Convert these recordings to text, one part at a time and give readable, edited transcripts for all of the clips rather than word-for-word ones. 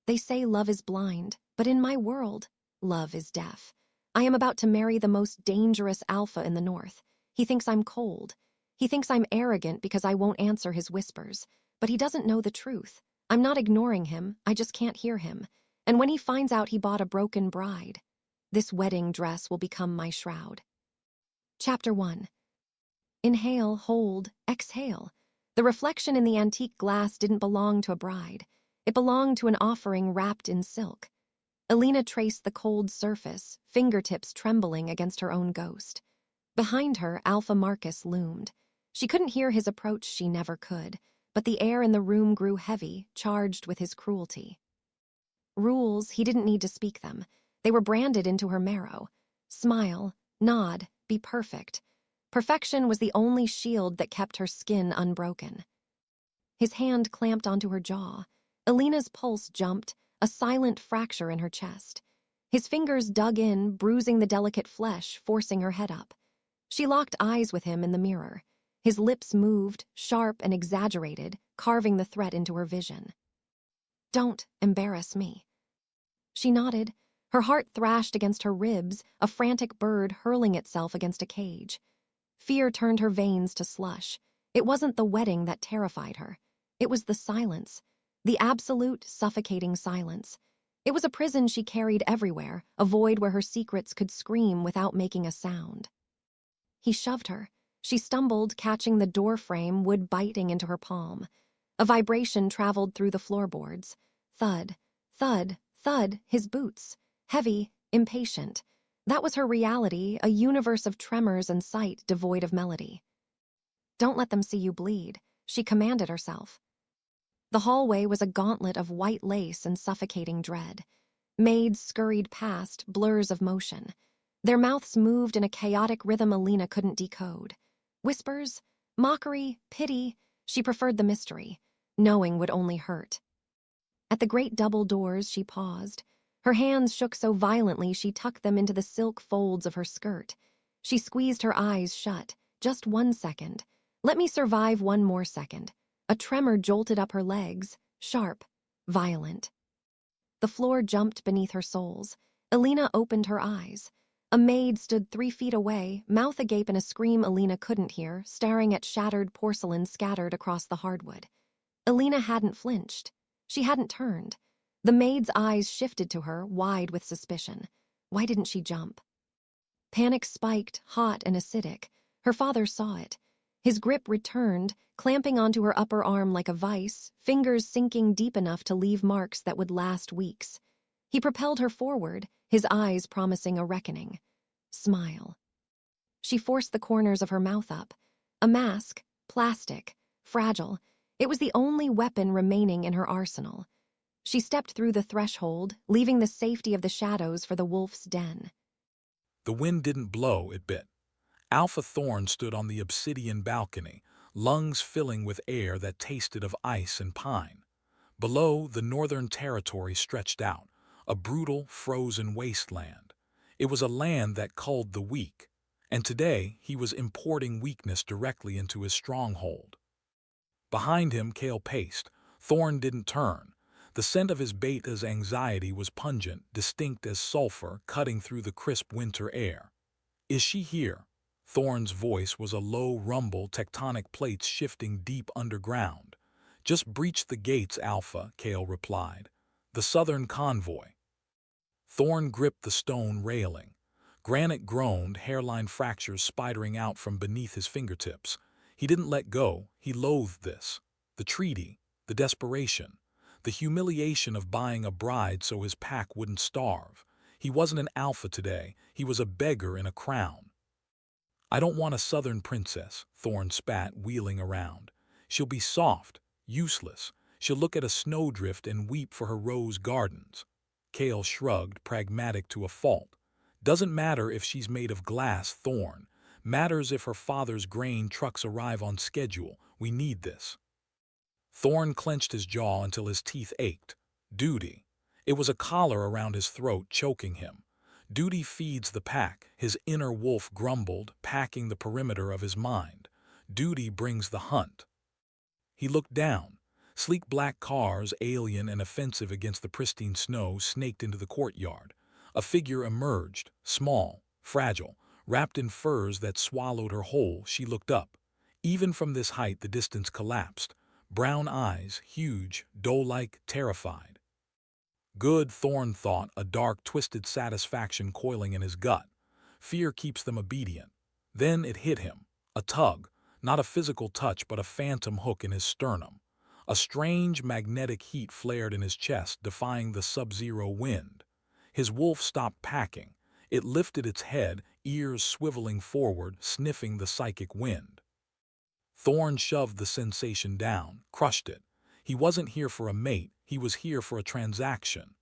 They say love is blind, but in my world, love is deaf. I am about to marry the most dangerous alpha in the North. He thinks I'm cold. He thinks I'm arrogant because I won't answer his whispers. But he doesn't know the truth. I'm not ignoring him, I just can't hear him. And when he finds out he bought a broken bride, this wedding dress will become my shroud. Chapter 1. Inhale, hold, exhale. The reflection in the antique glass didn't belong to a bride. It belonged to an offering wrapped in silk. Elena traced the cold surface, fingertips trembling against her own ghost. Behind her, Alpha Marcus loomed. She couldn't hear his approach, she never could, but the air in the room grew heavy, charged with his cruelty. Rules, he didn't need to speak them. They were branded into her marrow. Smile, nod, be perfect. Perfection was the only shield that kept her skin unbroken. His hand clamped onto her jaw. Elena's pulse jumped, a silent fracture in her chest. His fingers dug in, bruising the delicate flesh, forcing her head up. She locked eyes with him in the mirror. His lips moved, sharp and exaggerated, carving the threat into her vision. Don't embarrass me. She nodded. Her heart thrashed against her ribs, a frantic bird hurling itself against a cage. Fear turned her veins to slush. It wasn't the wedding that terrified her. It was the silence. The absolute, suffocating silence. It was a prison she carried everywhere, a void where her secrets could scream without making a sound. He shoved her. She stumbled, catching the door frame, wood biting into her palm. A vibration traveled through the floorboards. Thud, thud, thud, his boots. Heavy, impatient. That was her reality, a universe of tremors and sight devoid of melody. Don't let them see you bleed, she commanded herself. The hallway was a gauntlet of white lace and suffocating dread. Maids scurried past, blurs of motion. Their mouths moved in a chaotic rhythm Elena couldn't decode. Whispers, mockery, pity, she preferred the mystery. Knowing would only hurt. At the great double doors, she paused. Her hands shook so violently she tucked them into the silk folds of her skirt. She squeezed her eyes shut. Just 1 second. Let me survive 1 more second. A tremor jolted up her legs, sharp, violent. The floor jumped beneath her soles. Elena opened her eyes. A maid stood 3 feet away, mouth agape in a scream Elena couldn't hear, staring at shattered porcelain scattered across the hardwood. Elena hadn't flinched. She hadn't turned. The maid's eyes shifted to her, wide with suspicion. Why didn't she jump? Panic spiked, hot and acidic. Her father saw it. His grip returned, clamping onto her upper arm like a vice, fingers sinking deep enough to leave marks that would last weeks. He propelled her forward, his eyes promising a reckoning. Smile. She forced the corners of her mouth up. A mask, plastic, fragile. It was the only weapon remaining in her arsenal. She stepped through the threshold, leaving the safety of the shadows for the wolf's den. The wind didn't blow, it bit. Alpha Thorne stood on the obsidian balcony, lungs filling with air that tasted of ice and pine. Below, the northern territory stretched out, a brutal, frozen wasteland. It was a land that culled the weak, and today he was importing weakness directly into his stronghold. Behind him, Cale paced. Thorne didn't turn. The scent of his beta's anxiety was pungent, distinct as sulfur, cutting through the crisp winter air. Is she here? Thorne's voice was a low rumble, tectonic plates shifting deep underground. Just breach the gates, Alpha, Cale replied. The southern convoy. Thorne gripped the stone railing. Granite groaned, hairline fractures spidering out from beneath his fingertips. He didn't let go. He loathed this. The treaty, the desperation, the humiliation of buying a bride so his pack wouldn't starve. He wasn't an alpha today. He was a beggar in a crown. I don't want a southern princess, Thorne spat, wheeling around. She'll be soft, useless. She'll look at a snowdrift and weep for her rose gardens. Cale shrugged, pragmatic to a fault. Doesn't matter if she's made of glass, Thorne. Matters if her father's grain trucks arrive on schedule. We need this. Thorne clenched his jaw until his teeth ached. Duty. It was a collar around his throat, choking him. Duty feeds the pack, his inner wolf grumbled, packing the perimeter of his mind. Duty brings the hunt. He looked down. Sleek black cars, alien and offensive against the pristine snow, snaked into the courtyard. A figure emerged, small, fragile, wrapped in furs that swallowed her whole. She looked up. Even from this height the distance collapsed. Brown eyes, huge, doe-like, terrified. Good, Thorne thought, a dark, twisted satisfaction coiling in his gut. Fear keeps them obedient. Then it hit him. A tug, not a physical touch but a phantom hook in his sternum. A strange magnetic heat flared in his chest, defying the sub-zero wind. His wolf stopped packing. It lifted its head, ears swiveling forward, sniffing the psychic wind. Thorne shoved the sensation down, crushed it. He wasn't here for a mate, he was here for a transaction.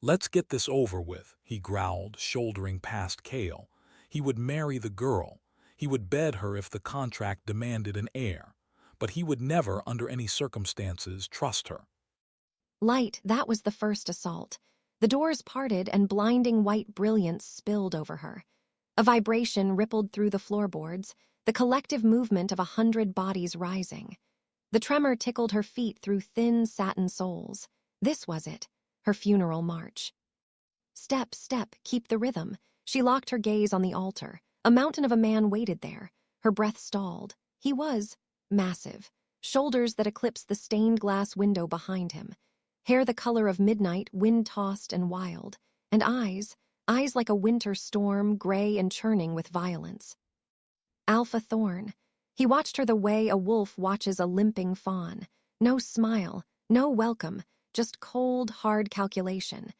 "Let's get this over with," he growled, shouldering past Kale. He would marry the girl. He would bed her if the contract demanded an heir. But he would never, under any circumstances, trust her. Light, that was the first assault. The doors parted and blinding white brilliance spilled over her. A vibration rippled through the floorboards, the collective movement of 100 bodies rising. The tremor tickled her feet through thin satin soles. This was it, her funeral march. Step, step, keep the rhythm. She locked her gaze on the altar. A mountain of a man waited there. Her breath stalled. He was massive, shoulders that eclipsed the stained glass window behind him, hair the color of midnight, wind-tossed and wild, and eyes like a winter storm, gray and churning with violence. Alpha Thorne. He watched her the way a wolf watches a limping fawn. No smile, no welcome, just cold, hard calculation.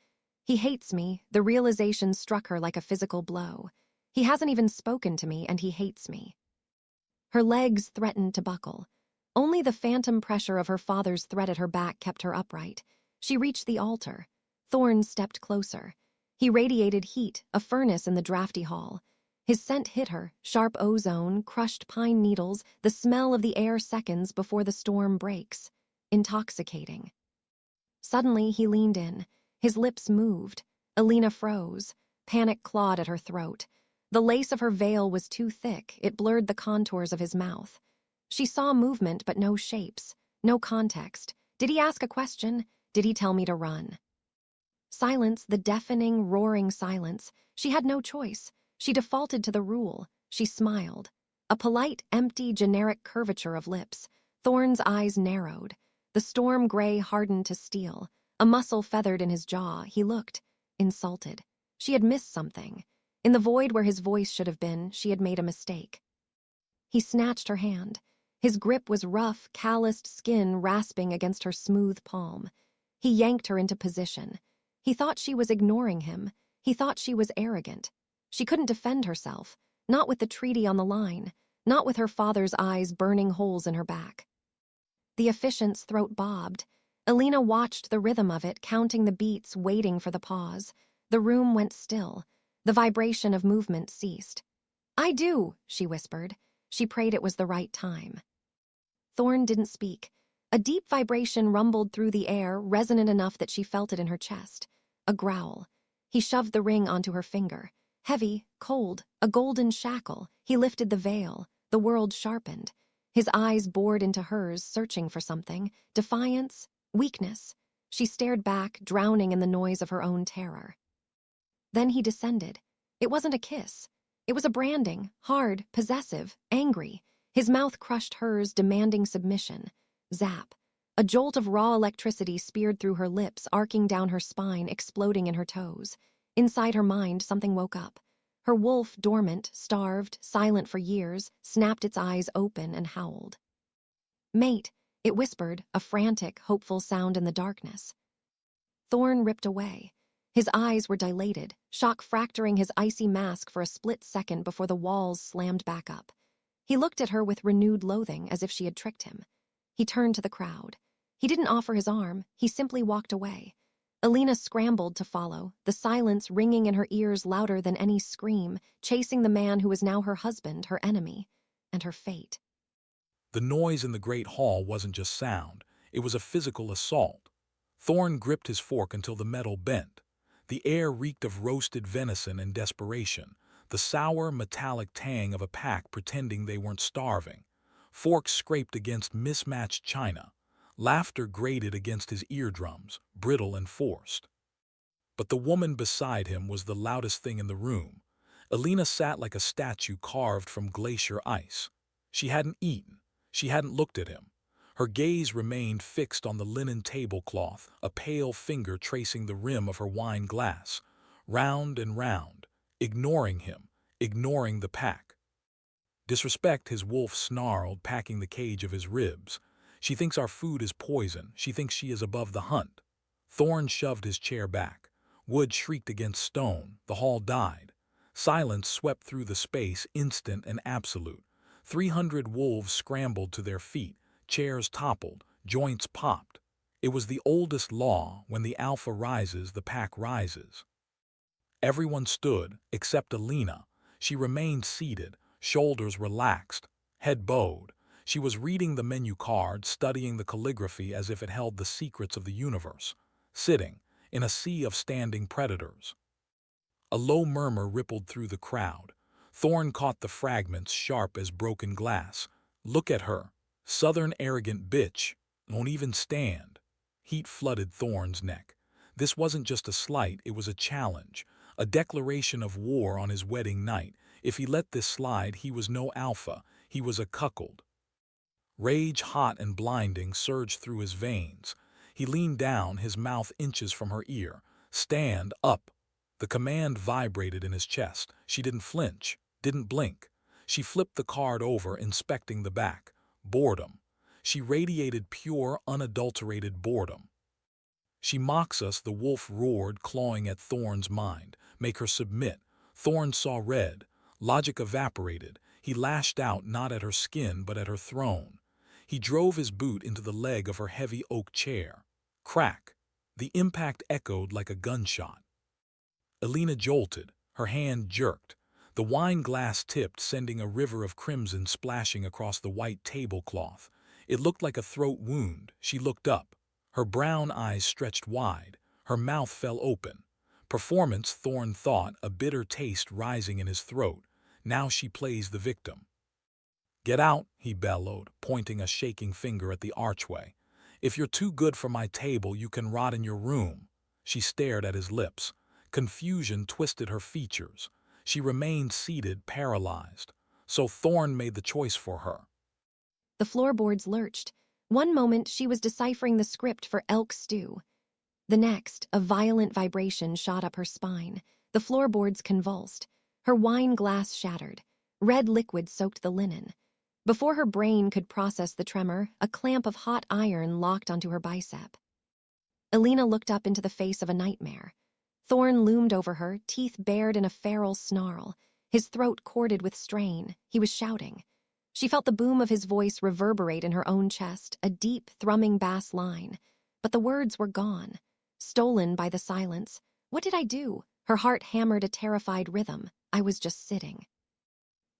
He hates me, the realization struck her like a physical blow. He hasn't even spoken to me, and he hates me. Her legs threatened to buckle. Only the phantom pressure of her father's threat at her back kept her upright. She reached the altar. Thorne stepped closer. He radiated heat, a furnace in the drafty hall. His scent hit her, sharp ozone, crushed pine needles, the smell of the air seconds before the storm breaks. Intoxicating. Suddenly he leaned in. His lips moved. Elena froze. Panic clawed at her throat. The lace of her veil was too thick, it blurred the contours of his mouth. She saw movement but no shapes, no context. Did he ask a question? Did he tell me to run? Silence, the deafening, roaring silence. She had no choice. She defaulted to the rule. She smiled. A polite, empty, generic curvature of lips. Thorne's eyes narrowed. The storm gray hardened to steel. A muscle feathered in his jaw. He looked insulted. She had missed something. In the void where his voice should have been, she had made a mistake. He snatched her hand. His grip was rough, calloused skin rasping against her smooth palm. He yanked her into position. He thought she was ignoring him. He thought she was arrogant. She couldn't defend herself, not with the treaty on the line, not with her father's eyes burning holes in her back. The efficient's throat bobbed. Elena watched the rhythm of it, counting the beats, waiting for the pause. The room went still. The vibration of movement ceased. "I do," she whispered. She prayed it was the right time. Thorne didn't speak. A deep vibration rumbled through the air, resonant enough that she felt it in her chest. A growl. He shoved the ring onto her finger. Heavy, cold, a golden shackle. He lifted the veil. The world sharpened. His eyes bored into hers, searching for something. Defiance, weakness. She stared back, drowning in the noise of her own terror. Then he descended. It wasn't a kiss. It was a branding, hard, possessive, angry. His mouth crushed hers, demanding submission. Zap. A jolt of raw electricity speared through her lips, arcing down her spine, exploding in her toes. Inside her mind, something woke up. Her wolf, dormant, starved, silent for years, snapped its eyes open and howled. "Mate," it whispered, a frantic, hopeful sound in the darkness. Thorne ripped away. His eyes were dilated, shock fracturing his icy mask for a split second before the walls slammed back up. He looked at her with renewed loathing, as if she had tricked him. He turned to the crowd. He didn't offer his arm, he simply walked away. Elena scrambled to follow, the silence ringing in her ears louder than any scream, chasing the man who was now her husband, her enemy, and her fate. The noise in the great hall wasn't just sound, it was a physical assault. Thorne gripped his fork until the metal bent. The air reeked of roasted venison and desperation, the sour, metallic tang of a pack pretending they weren't starving. Forks scraped against mismatched china. Laughter grated against his eardrums, brittle and forced. But the woman beside him was the loudest thing in the room. Elena sat like a statue carved from glacier ice. She hadn't eaten. She hadn't looked at him. Her gaze remained fixed on the linen tablecloth, a pale finger tracing the rim of her wine glass, round and round, ignoring him, ignoring the pack. Disrespect, his wolf snarled, packing the cage of his ribs. She thinks our food is poison. She thinks she is above the hunt. Thorne shoved his chair back. Wood shrieked against stone. The hall died. Silence swept through the space, instant and absolute. 300 wolves scrambled to their feet. Chairs toppled. Joints popped. It was the oldest law: when the alpha rises, the pack rises. Everyone stood, except Elena. She remained seated, shoulders relaxed, head bowed. She was reading the menu card, studying the calligraphy as if it held the secrets of the universe. Sitting, in a sea of standing predators. A low murmur rippled through the crowd. Thorne caught the fragments, sharp as broken glass. Look at her. Southern arrogant bitch. Won't even stand. Heat flooded Thorne's neck. This wasn't just a slight, it was a challenge. A declaration of war on his wedding night. If he let this slide, he was no alpha. He was a cuckold. Rage, hot and blinding, surged through his veins. He leaned down, his mouth inches from her ear. Stand up. The command vibrated in his chest. She didn't flinch, didn't blink. She flipped the card over, inspecting the back. Boredom. She radiated pure, unadulterated boredom. She mocks us, the wolf roared, clawing at Thorne's mind. Make her submit. Thorne saw red. Logic evaporated. He lashed out, not at her skin, but at her throne. He drove his boot into the leg of her heavy oak chair. Crack. The impact echoed like a gunshot. Elena jolted. Her hand jerked. The wine glass tipped, sending a river of crimson splashing across the white tablecloth. It looked like a throat wound. She looked up. Her brown eyes stretched wide. Her mouth fell open. Performance, Thorne thought, a bitter taste rising in his throat. Now she plays the victim. Get out, he bellowed, pointing a shaking finger at the archway. If you're too good for my table, you can rot in your room. She stared at his lips. Confusion twisted her features. She remained seated, paralyzed. So Thorne made the choice for her. The floorboards lurched. One moment she was deciphering the script for elk stew. The next, a violent vibration shot up her spine. The floorboards convulsed. Her wine glass shattered. Red liquid soaked the linen. Before her brain could process the tremor, a clamp of hot iron locked onto her bicep. Elena looked up into the face of a nightmare. Thorne loomed over her, teeth bared in a feral snarl. His throat corded with strain. He was shouting. She felt the boom of his voice reverberate in her own chest, a deep, thrumming bass line. But the words were gone, stolen by the silence. What did I do? Her heart hammered a terrified rhythm. I was just sitting.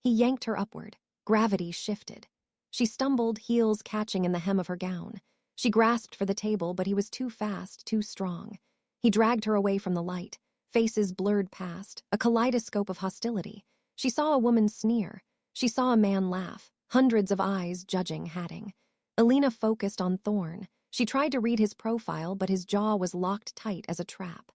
He yanked her upward. Gravity shifted. She stumbled, heels catching in the hem of her gown. She grasped for the table, but he was too fast, too strong. He dragged her away from the light. Faces blurred past, a kaleidoscope of hostility. She saw a woman sneer. She saw a man laugh, hundreds of eyes judging, hatting. Elena focused on Thorne. She tried to read his profile, but his jaw was locked tight as a trap.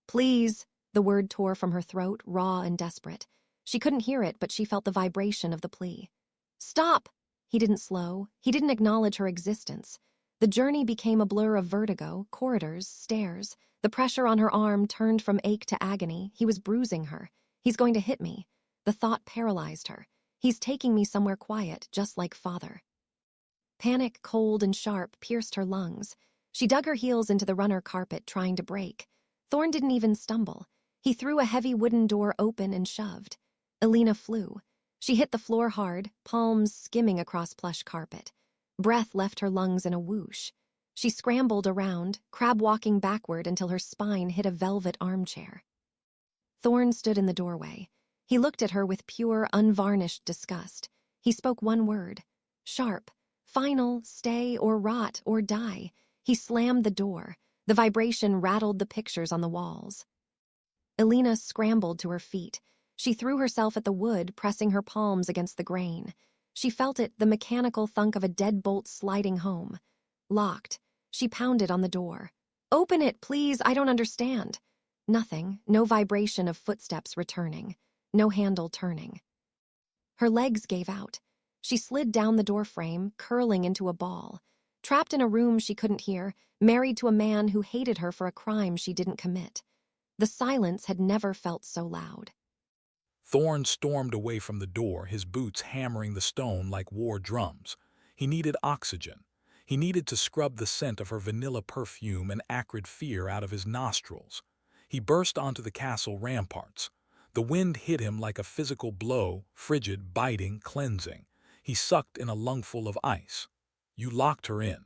Please, the word tore from her throat, raw and desperate. She couldn't hear it, but she felt the vibration of the plea. Stop! He didn't slow. He didn't acknowledge her existence. The journey became a blur of vertigo, corridors, stairs. The pressure on her arm turned from ache to agony. He was bruising her. He's going to hit me. The thought paralyzed her. He's taking me somewhere quiet, just like father. Panic, cold and sharp, pierced her lungs. She dug her heels into the runner carpet, trying to break. Thorne didn't even stumble. He threw a heavy wooden door open and shoved. Elena flew. She hit the floor hard, palms skimming across plush carpet. Breath left her lungs in a whoosh. She scrambled around, crab-walking backward until her spine hit a velvet armchair. Thorne stood in the doorway. He looked at her with pure, unvarnished disgust. He spoke one word. Sharp. Final, stay or rot or die. He slammed the door. The vibration rattled the pictures on the walls. Elena scrambled to her feet. She threw herself at the wood, pressing her palms against the grain. She felt it, the mechanical thunk of a deadbolt sliding home. Locked. She pounded on the door. Open it, please, I don't understand. Nothing, no vibration of footsteps returning, no handle turning. Her legs gave out. She slid down the doorframe, curling into a ball. Trapped in a room she couldn't hear, married to a man who hated her for a crime she didn't commit. The silence had never felt so loud. Thorne stormed away from the door, his boots hammering the stone like war drums. He needed oxygen. He needed to scrub the scent of her vanilla perfume and acrid fear out of his nostrils. He burst onto the castle ramparts. The wind hit him like a physical blow, frigid, biting, cleansing. He sucked in a lungful of ice. You locked her in.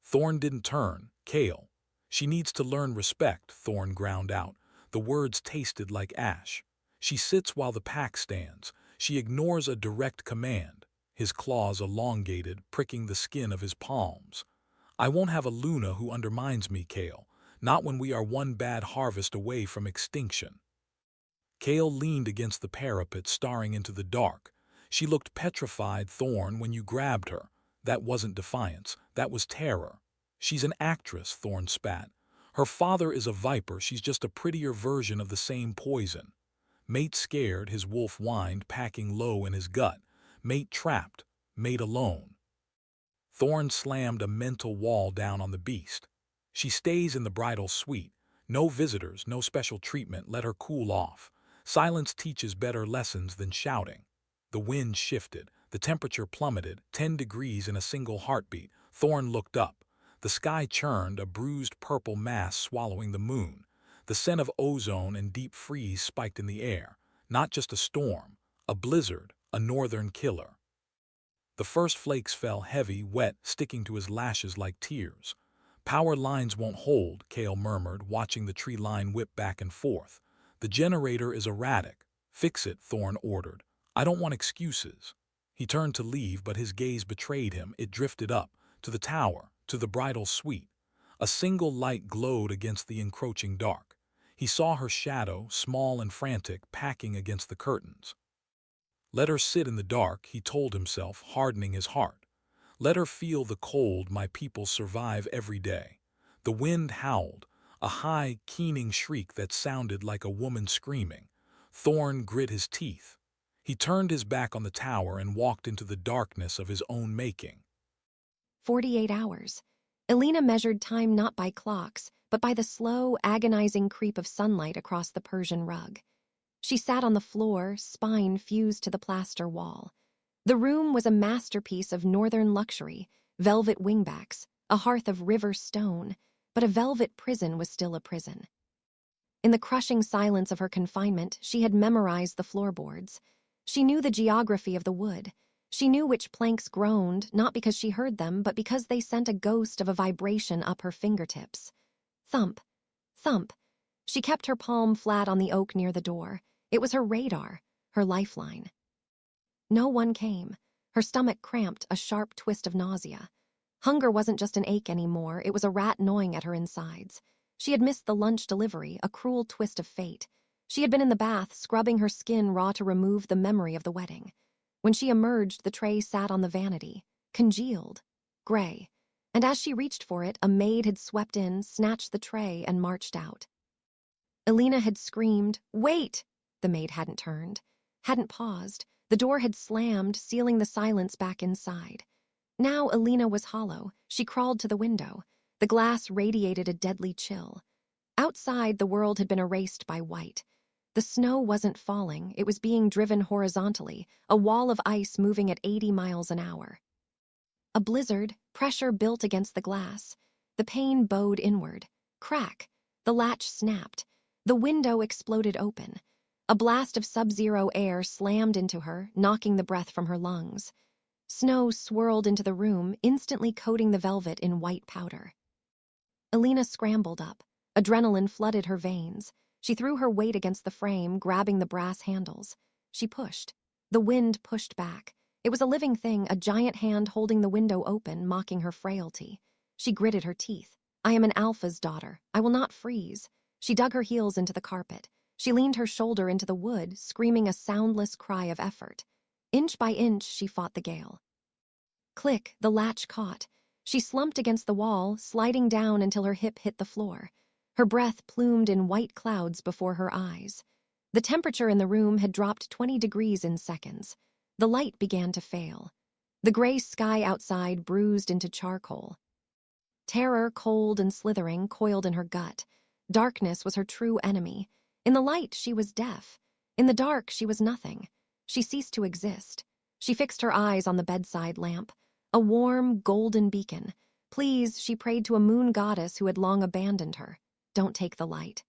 Thorne didn't turn. Kale. She needs to learn respect, Thorne ground out. The words tasted like ash. She sits while the pack stands. She ignores a direct command. His claws elongated, pricking the skin of his palms. I won't have a Luna who undermines me, Kale. Not when we are one bad harvest away from extinction. Kale leaned against the parapet, staring into the dark. She looked petrified, Thorne, when you grabbed her. That wasn't defiance. That was terror. She's an actress, Thorne spat. Her father is a viper. She's just a prettier version of the same poison. Mate scared, his wolf whined, packing low in his gut. Mate trapped. Mate alone. Thorne slammed a mental wall down on the beast. She stays in the bridal suite. No visitors, no special treatment. Let her cool off. Silence teaches better lessons than shouting. The wind shifted. The temperature plummeted, 10 degrees in a single heartbeat. Thorne looked up. The sky churned, a bruised purple mass swallowing the moon. The scent of ozone and deep freeze spiked in the air. Not just a storm, a blizzard, a northern killer. The first flakes fell heavy, wet, sticking to his lashes like tears. Power lines won't hold, Kale murmured, watching the tree line whip back and forth. The generator is erratic. Fix it, Thorne ordered. I don't want excuses. He turned to leave, but his gaze betrayed him. It drifted up, to the tower, to the bridal suite. A single light glowed against the encroaching dark. He saw her shadow, small and frantic, packing against the curtains. Let her sit in the dark, he told himself, hardening his heart. Let her feel the cold my people survive every day. The wind howled, a high, keening shriek that sounded like a woman screaming. Thorne grit his teeth. He turned his back on the tower and walked into the darkness of his own making. 48 hours. Elena measured time not by clocks, but by the slow, agonizing creep of sunlight across the Persian rug. She sat on the floor, spine fused to the plaster wall. The room was a masterpiece of northern luxury, velvet wingbacks, a hearth of river stone, but a velvet prison was still a prison. In the crushing silence of her confinement, she had memorized the floorboards. She knew the geography of the wood. She knew which planks groaned, not because she heard them, but because they sent a ghost of a vibration up her fingertips. Thump, thump. She kept her palm flat on the oak near the door. It was her radar, her lifeline. No one came. Her stomach cramped, a sharp twist of nausea. Hunger wasn't just an ache anymore, it was a rat gnawing at her insides. She had missed the lunch delivery, a cruel twist of fate. She had been in the bath, scrubbing her skin raw to remove the memory of the wedding. When she emerged, the tray sat on the vanity, congealed, gray. And as she reached for it, a maid had swept in, snatched the tray, and marched out. Elena had screamed, "Wait!" The maid hadn't turned, hadn't paused. The door had slammed, sealing the silence back inside. Now Elena was hollow. She crawled to the window. The glass radiated a deadly chill. Outside, the world had been erased by white. The snow wasn't falling, it was being driven horizontally, a wall of ice moving at 80 miles an hour. A blizzard, pressure built against the glass. The pane bowed inward. Crack. The latch snapped. The window exploded open. A blast of sub-zero air slammed into her, knocking the breath from her lungs. Snow swirled into the room, instantly coating the velvet in white powder. Elena scrambled up. Adrenaline flooded her veins. She threw her weight against the frame, grabbing the brass handles. She pushed. The wind pushed back. It was a living thing, a giant hand holding the window open, mocking her frailty. She gritted her teeth. I am an alpha's daughter. I will not freeze. She dug her heels into the carpet. She leaned her shoulder into the wood, screaming a soundless cry of effort. Inch by inch, she fought the gale. Click, the latch caught. She slumped against the wall, sliding down until her hip hit the floor. Her breath plumed in white clouds before her eyes. The temperature in the room had dropped 20 degrees in seconds. The light began to fail. The gray sky outside bruised into charcoal. Terror, cold and slithering, coiled in her gut. Darkness was her true enemy. In the light, she was deaf. In the dark, she was nothing. She ceased to exist. She fixed her eyes on the bedside lamp, a warm, golden beacon. Please, she prayed to a moon goddess who had long abandoned her. Don't take the light.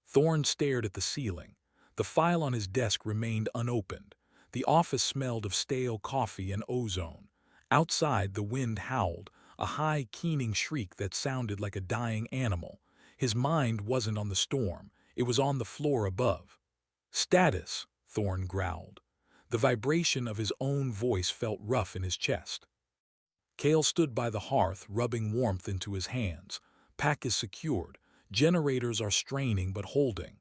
Thorne stared at the ceiling. The file on his desk remained unopened. The office smelled of stale coffee and ozone. Outside, the wind howled, a high, keening shriek that sounded like a dying animal. His mind wasn't on the storm. It was on the floor above. "Status," Thorne growled. The vibration of his own voice felt rough in his chest. Cale stood by the hearth, rubbing warmth into his hands. "Pack is secured. Generators are straining but holding."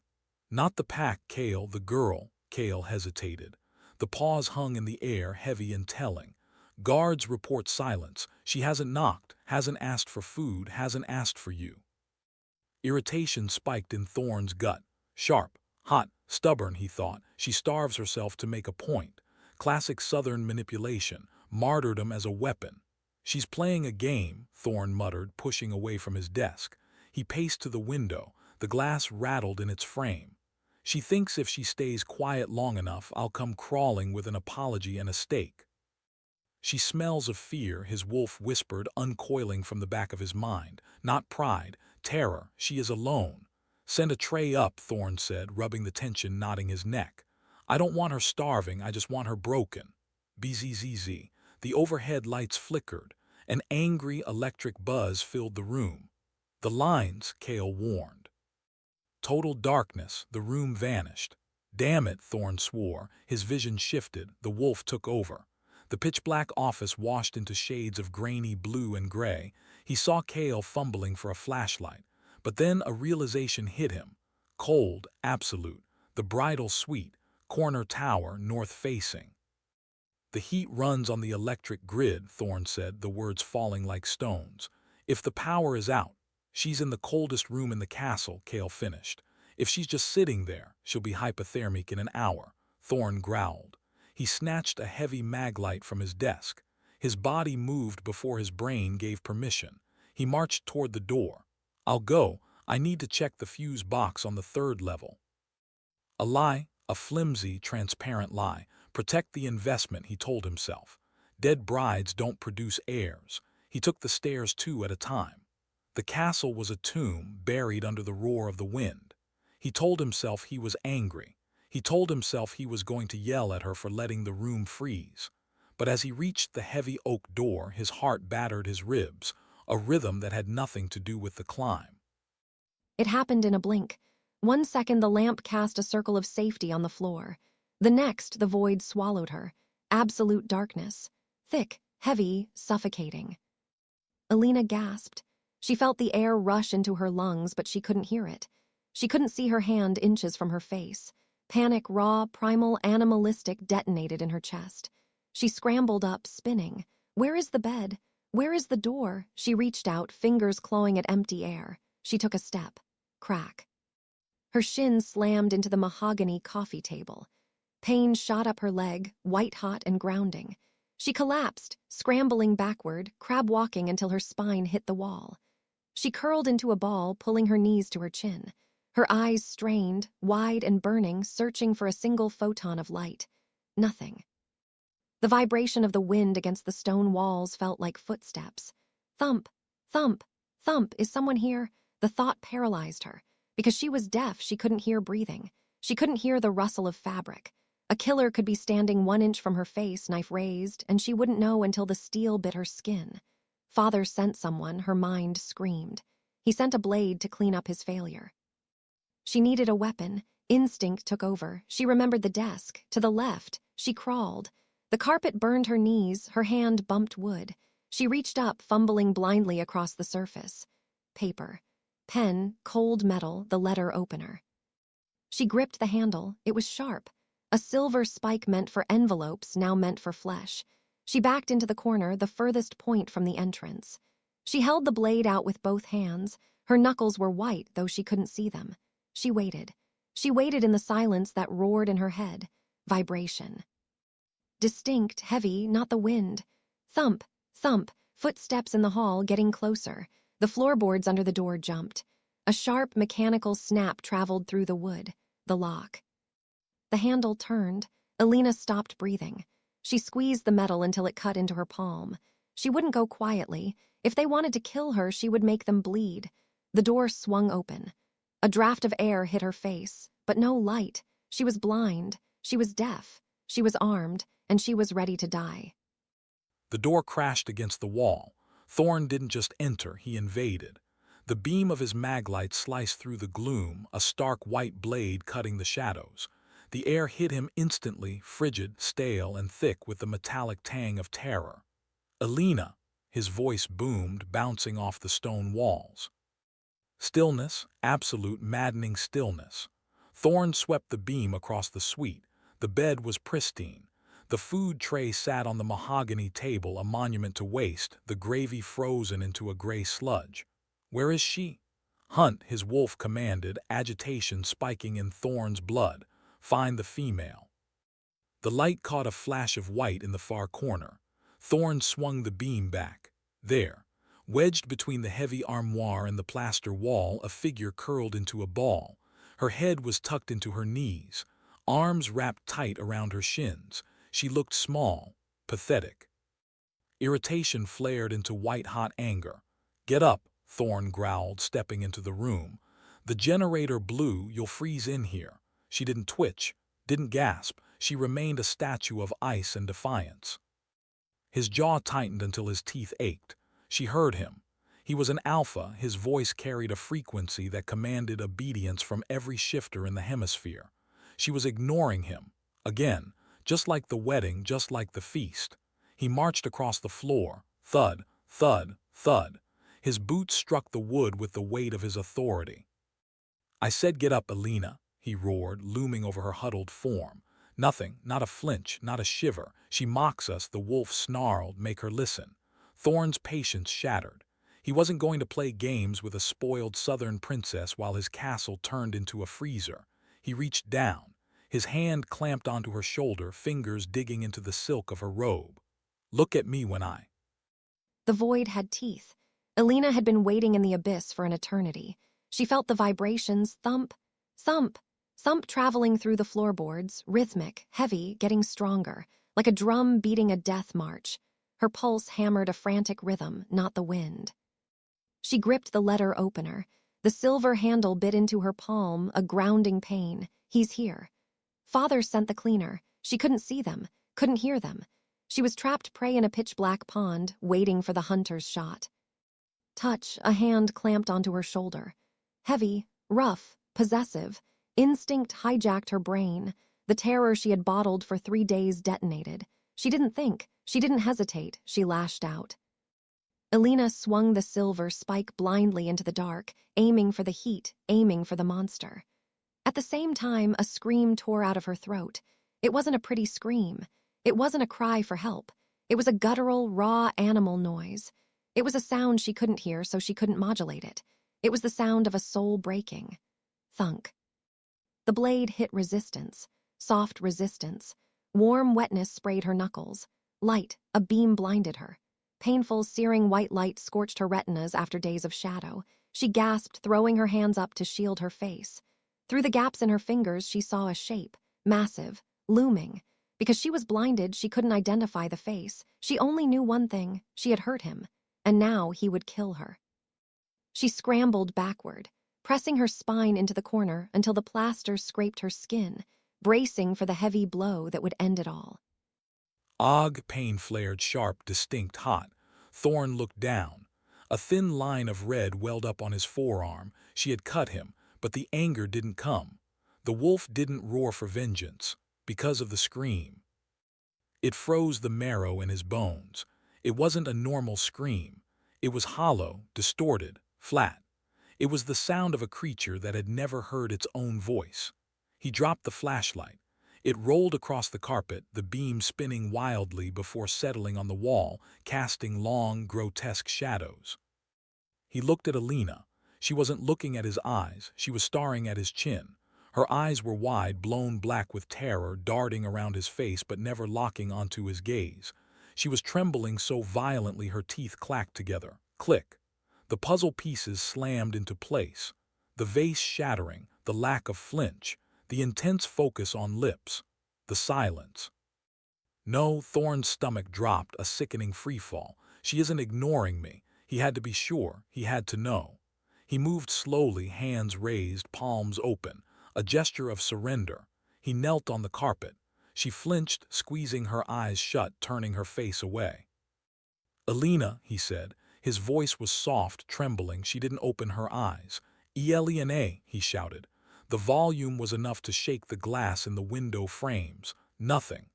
"Not the pack, Cale, the girl." Cale hesitated. The pause hung in the air, heavy and telling. "Guards report silence. She hasn't knocked, hasn't asked for food, hasn't asked for you." Irritation spiked in Thorne's gut. Sharp, hot, stubborn, he thought. She starves herself to make a point. Classic Southern manipulation, martyrdom as a weapon. "She's playing a game," Thorne muttered, pushing away from his desk. He paced to the window. The glass rattled in its frame. "She thinks if she stays quiet long enough, I'll come crawling with an apology and a steak." "She smells of fear," his wolf whispered, uncoiling from the back of his mind. "Not pride, terror. She is alone." "Send a tray up," Thorne said, rubbing the tension knotting his neck. "I don't want her starving, I just want her broken." Bzzz. The overhead lights flickered. An angry electric buzz filled the room. "The lines," Cale warned. Total darkness, the room vanished. "Damn it," Thorne swore. His vision shifted, the wolf took over. The pitch-black office washed into shades of grainy blue and gray. He saw Cale fumbling for a flashlight. But then a realization hit him. Cold, absolute. The bridal suite, corner tower, north-facing. "The heat runs on the electric grid," Thorne said, the words falling like stones. "If the power is out, she's in the coldest room in the castle," Cale finished. "If she's just sitting there, she'll be hypothermic in an hour." Thorne growled. He snatched a heavy maglite from his desk. His body moved before his brain gave permission. He marched toward the door. "I'll go. I need to check the fuse box on the 3rd level." A lie, a flimsy, transparent lie. Protect the investment, he told himself. Dead brides don't produce heirs. He took the stairs 2 at a time. The castle was a tomb buried under the roar of the wind. He told himself he was angry. He told himself he was going to yell at her for letting the room freeze. But as he reached the heavy oak door, his heart battered his ribs, a rhythm that had nothing to do with the climb. It happened in a blink. 1 second, the lamp cast a circle of safety on the floor. The next, the void swallowed her. Absolute darkness. Thick, heavy, suffocating. Elena gasped. She felt the air rush into her lungs, but she couldn't hear it. She couldn't see her hand inches from her face. Panic, raw, primal, animalistic, detonated in her chest. She scrambled up, spinning. Where is the bed? Where is the door? She reached out, fingers clawing at empty air. She took a step. Crack. Her shin slammed into the mahogany coffee table. Pain shot up her leg, white-hot and grounding. She collapsed, scrambling backward, crab-walking until her spine hit the wall. She curled into a ball, pulling her knees to her chin. Her eyes strained, wide and burning, searching for a single photon of light. Nothing. The vibration of the wind against the stone walls felt like footsteps. Thump, thump, thump. Is someone here? The thought paralyzed her. Because she was deaf, she couldn't hear breathing. She couldn't hear the rustle of fabric. A killer could be standing 1 inch from her face, knife raised, and she wouldn't know until the steel bit her skin. Father sent someone, her mind screamed. He sent a blade to clean up his failure. She needed a weapon. Instinct took over. She remembered the desk. To the left, she crawled. The carpet burned her knees, her hand bumped wood. She reached up, fumbling blindly across the surface. Paper. Pen, cold metal, the letter opener. She gripped the handle. It was sharp. A silver spike meant for envelopes, now meant for flesh. She backed into the corner, the furthest point from the entrance. She held the blade out with both hands. Her knuckles were white, though she couldn't see them. She waited. She waited in the silence that roared in her head. Vibration. Distinct, heavy, not the wind. Thump, thump, footsteps in the hall, getting closer. The floorboards under the door jumped. A sharp, mechanical snap traveled through the wood. The lock. The handle turned. Elena stopped breathing. She squeezed the metal until it cut into her palm. She wouldn't go quietly. If they wanted to kill her, she would make them bleed. The door swung open. A draft of air hit her face, but no light. She was blind. She was deaf. She was armed, and she was ready to die. The door crashed against the wall. Thorne didn't just enter, he invaded. The beam of his maglite sliced through the gloom, a stark white blade cutting the shadows. The air hit him instantly, frigid, stale, and thick with the metallic tang of terror. "Elena," his voice boomed, bouncing off the stone walls. Stillness, absolute, maddening stillness. Thorne swept the beam across the suite. The bed was pristine. The food tray sat on the mahogany table, a monument to waste, the gravy frozen into a gray sludge. "Where is she?" "Hunt," his wolf commanded, agitation spiking in Thorne's blood. "Find the female." The light caught a flash of white in the far corner. Thorne swung the beam back. There, wedged between the heavy armoire and the plaster wall, a figure curled into a ball. Her head was tucked into her knees, arms wrapped tight around her shins. She looked small, pathetic. Irritation flared into white-hot anger. "Get up," Thorne growled, stepping into the room. "The generator blew, you'll freeze in here." She didn't twitch, didn't gasp. She remained a statue of ice and defiance. His jaw tightened until his teeth ached. She heard him. He was an alpha. His voice carried a frequency that commanded obedience from every shifter in the hemisphere. She was ignoring him. Again, just like the wedding, just like the feast. He marched across the floor. Thud, thud, thud. His boots struck the wood with the weight of his authority. "I said get up, Elena," he roared, looming over her huddled form. "Nothing, not a flinch, not a shiver. She mocks us," the wolf snarled. "Make her listen." Thorne's patience shattered. He wasn't going to play games with a spoiled southern princess while his castle turned into a freezer. He reached down. His hand clamped onto her shoulder, fingers digging into the silk of her robe. "Look at me when I—" The void had teeth. Elena had been waiting in the abyss for an eternity. She felt the vibrations thump, thump, thump traveling through the floorboards, rhythmic, heavy, getting stronger, like a drum beating a death march. Her pulse hammered a frantic rhythm, not the wind. She gripped the letter opener. The silver handle bit into her palm, a grounding pain. He's here. Father sent the cleaner. She couldn't see them, couldn't hear them. She was trapped prey in a pitch-black pond, waiting for the hunter's shot. Touch, a hand clamped onto her shoulder. Heavy, rough, possessive. Instinct hijacked her brain. The terror she had bottled for 3 days detonated. She didn't think. She didn't hesitate. She lashed out. Elena swung the silver spike blindly into the dark, aiming for the heat, aiming for the monster. At the same time, a scream tore out of her throat. It wasn't a pretty scream. It wasn't a cry for help. It was a guttural, raw animal noise. It was a sound she couldn't hear, so she couldn't modulate it. It was the sound of a soul breaking. Thunk. The blade hit resistance, soft resistance. Warm wetness sprayed her knuckles. Light, a beam blinded her. Painful, searing white light scorched her retinas after days of shadow. She gasped, throwing her hands up to shield her face. Through the gaps in her fingers, she saw a shape, massive, looming. Because she was blinded, she couldn't identify the face. She only knew one thing: she had hurt him, and now he would kill her. She scrambled backward, pressing her spine into the corner until the plaster scraped her skin, bracing for the heavy blow that would end it all. Og, pain flared sharp, distinct, hot. Thorne looked down. A thin line of red welled up on his forearm. She had cut him, but the anger didn't come. The wolf didn't roar for vengeance, because of the scream. It froze the marrow in his bones. It wasn't a normal scream. It was hollow, distorted, flat. It was the sound of a creature that had never heard its own voice. He dropped the flashlight. It rolled across the carpet, the beam spinning wildly before settling on the wall, casting long, grotesque shadows. He looked at Elena. She wasn't looking at his eyes, she was staring at his chin. Her eyes were wide, blown black with terror, darting around his face but never locking onto his gaze. She was trembling so violently her teeth clacked together. Click. The puzzle pieces slammed into place. The vase shattering, the lack of flinch, the intense focus on lips, the silence. No, Thorne's stomach dropped, a sickening freefall. She isn't ignoring me. He had to be sure, he had to know. He moved slowly, hands raised, palms open, a gesture of surrender. He knelt on the carpet. She flinched, squeezing her eyes shut, turning her face away. "Elena," he said. His voice was soft, trembling. She didn't open her eyes. "Elena," he shouted. The volume was enough to shake the glass in the window frames. Nothing.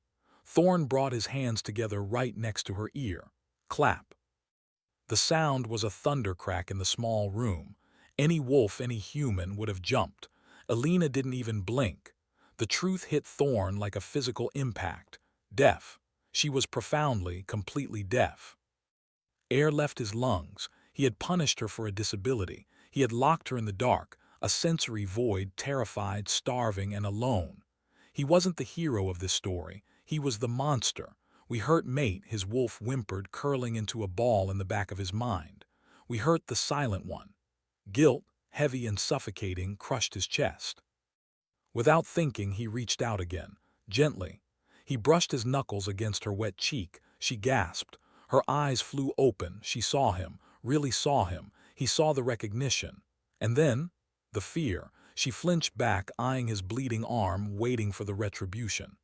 Thorne brought his hands together right next to her ear. Clap. The sound was a thunder crack in the small room. Any wolf, any human would have jumped. Elena didn't even blink. The truth hit Thorne like a physical impact. Deaf. She was profoundly, completely deaf. Air left his lungs. He had punished her for a disability. He had locked her in the dark, a sensory void, terrified, starving, and alone. He wasn't the hero of this story. He was the monster. "We hurt mate," his wolf whimpered, curling into a ball in the back of his mind. "We hurt the silent one." Guilt, heavy and suffocating, crushed his chest. Without thinking, he reached out again, gently. He brushed his knuckles against her wet cheek. She gasped. Her eyes flew open. She saw him, really saw him. He saw the recognition. And then, the fear. She flinched back, eyeing his bleeding arm, waiting for the retribution.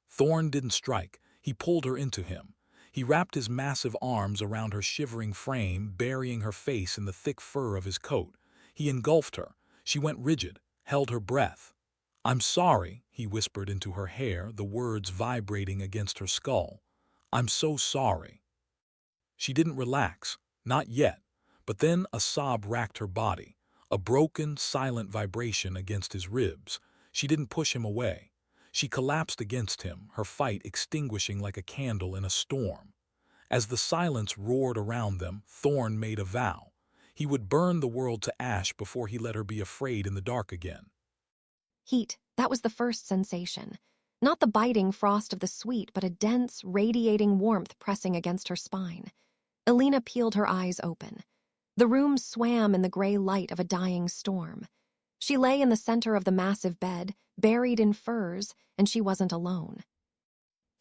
Thorne didn't strike. He pulled her into him. He wrapped his massive arms around her shivering frame, burying her face in the thick fur of his coat. He engulfed her. She went rigid, held her breath. "I'm sorry," he whispered into her hair, the words vibrating against her skull. "I'm so sorry." She didn't relax. Not yet. But then a sob racked her body, a broken, silent vibration against his ribs. She didn't push him away. She collapsed against him, her fight extinguishing like a candle in a storm. As the silence roared around them, Thorne made a vow. He would burn the world to ash before he let her be afraid in the dark again. Heat, that was the first sensation. Not the biting frost of the sweet, but a dense, radiating warmth pressing against her spine. Elena peeled her eyes open. The room swam in the gray light of a dying storm. She lay in the center of the massive bed, buried in furs, and she wasn't alone.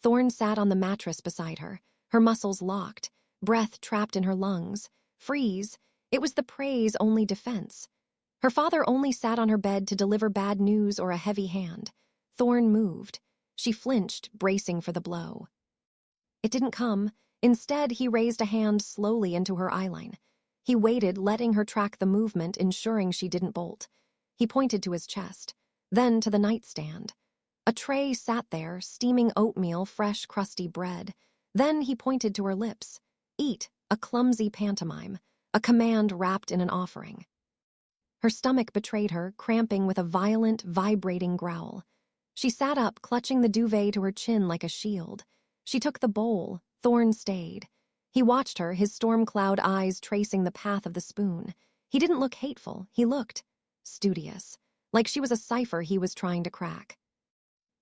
Thorne sat on the mattress beside her, her muscles locked, breath trapped in her lungs. Freeze, it was the prey's only defense. Her father only sat on her bed to deliver bad news or a heavy hand. Thorne moved. She flinched, bracing for the blow. It didn't come. Instead, he raised a hand slowly into her eyeline. He waited, letting her track the movement, ensuring she didn't bolt. He pointed to his chest, then to the nightstand. A tray sat there, steaming oatmeal, fresh, crusty bread. Then he pointed to her lips. Eat, a clumsy pantomime, a command wrapped in an offering. Her stomach betrayed her, cramping with a violent, vibrating growl. She sat up, clutching the duvet to her chin like a shield. She took the bowl. Thorne stayed. He watched her, his storm-cloud eyes tracing the path of the spoon. He didn't look hateful. He looked studious, like she was a cipher he was trying to crack.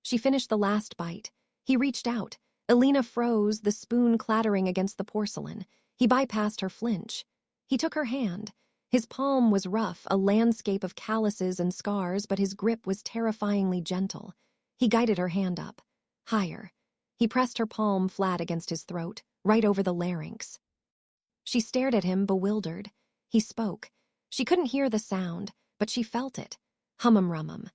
She finished the last bite. He reached out. Elena froze, the spoon clattering against the porcelain. He bypassed her flinch. He took her hand. His palm was rough, a landscape of calluses and scars, but his grip was terrifyingly gentle. He guided her hand up. Higher. He pressed her palm flat against his throat, right over the larynx. She stared at him, bewildered. He spoke. She couldn't hear the sound, but she felt it. Hum-um-rum-um.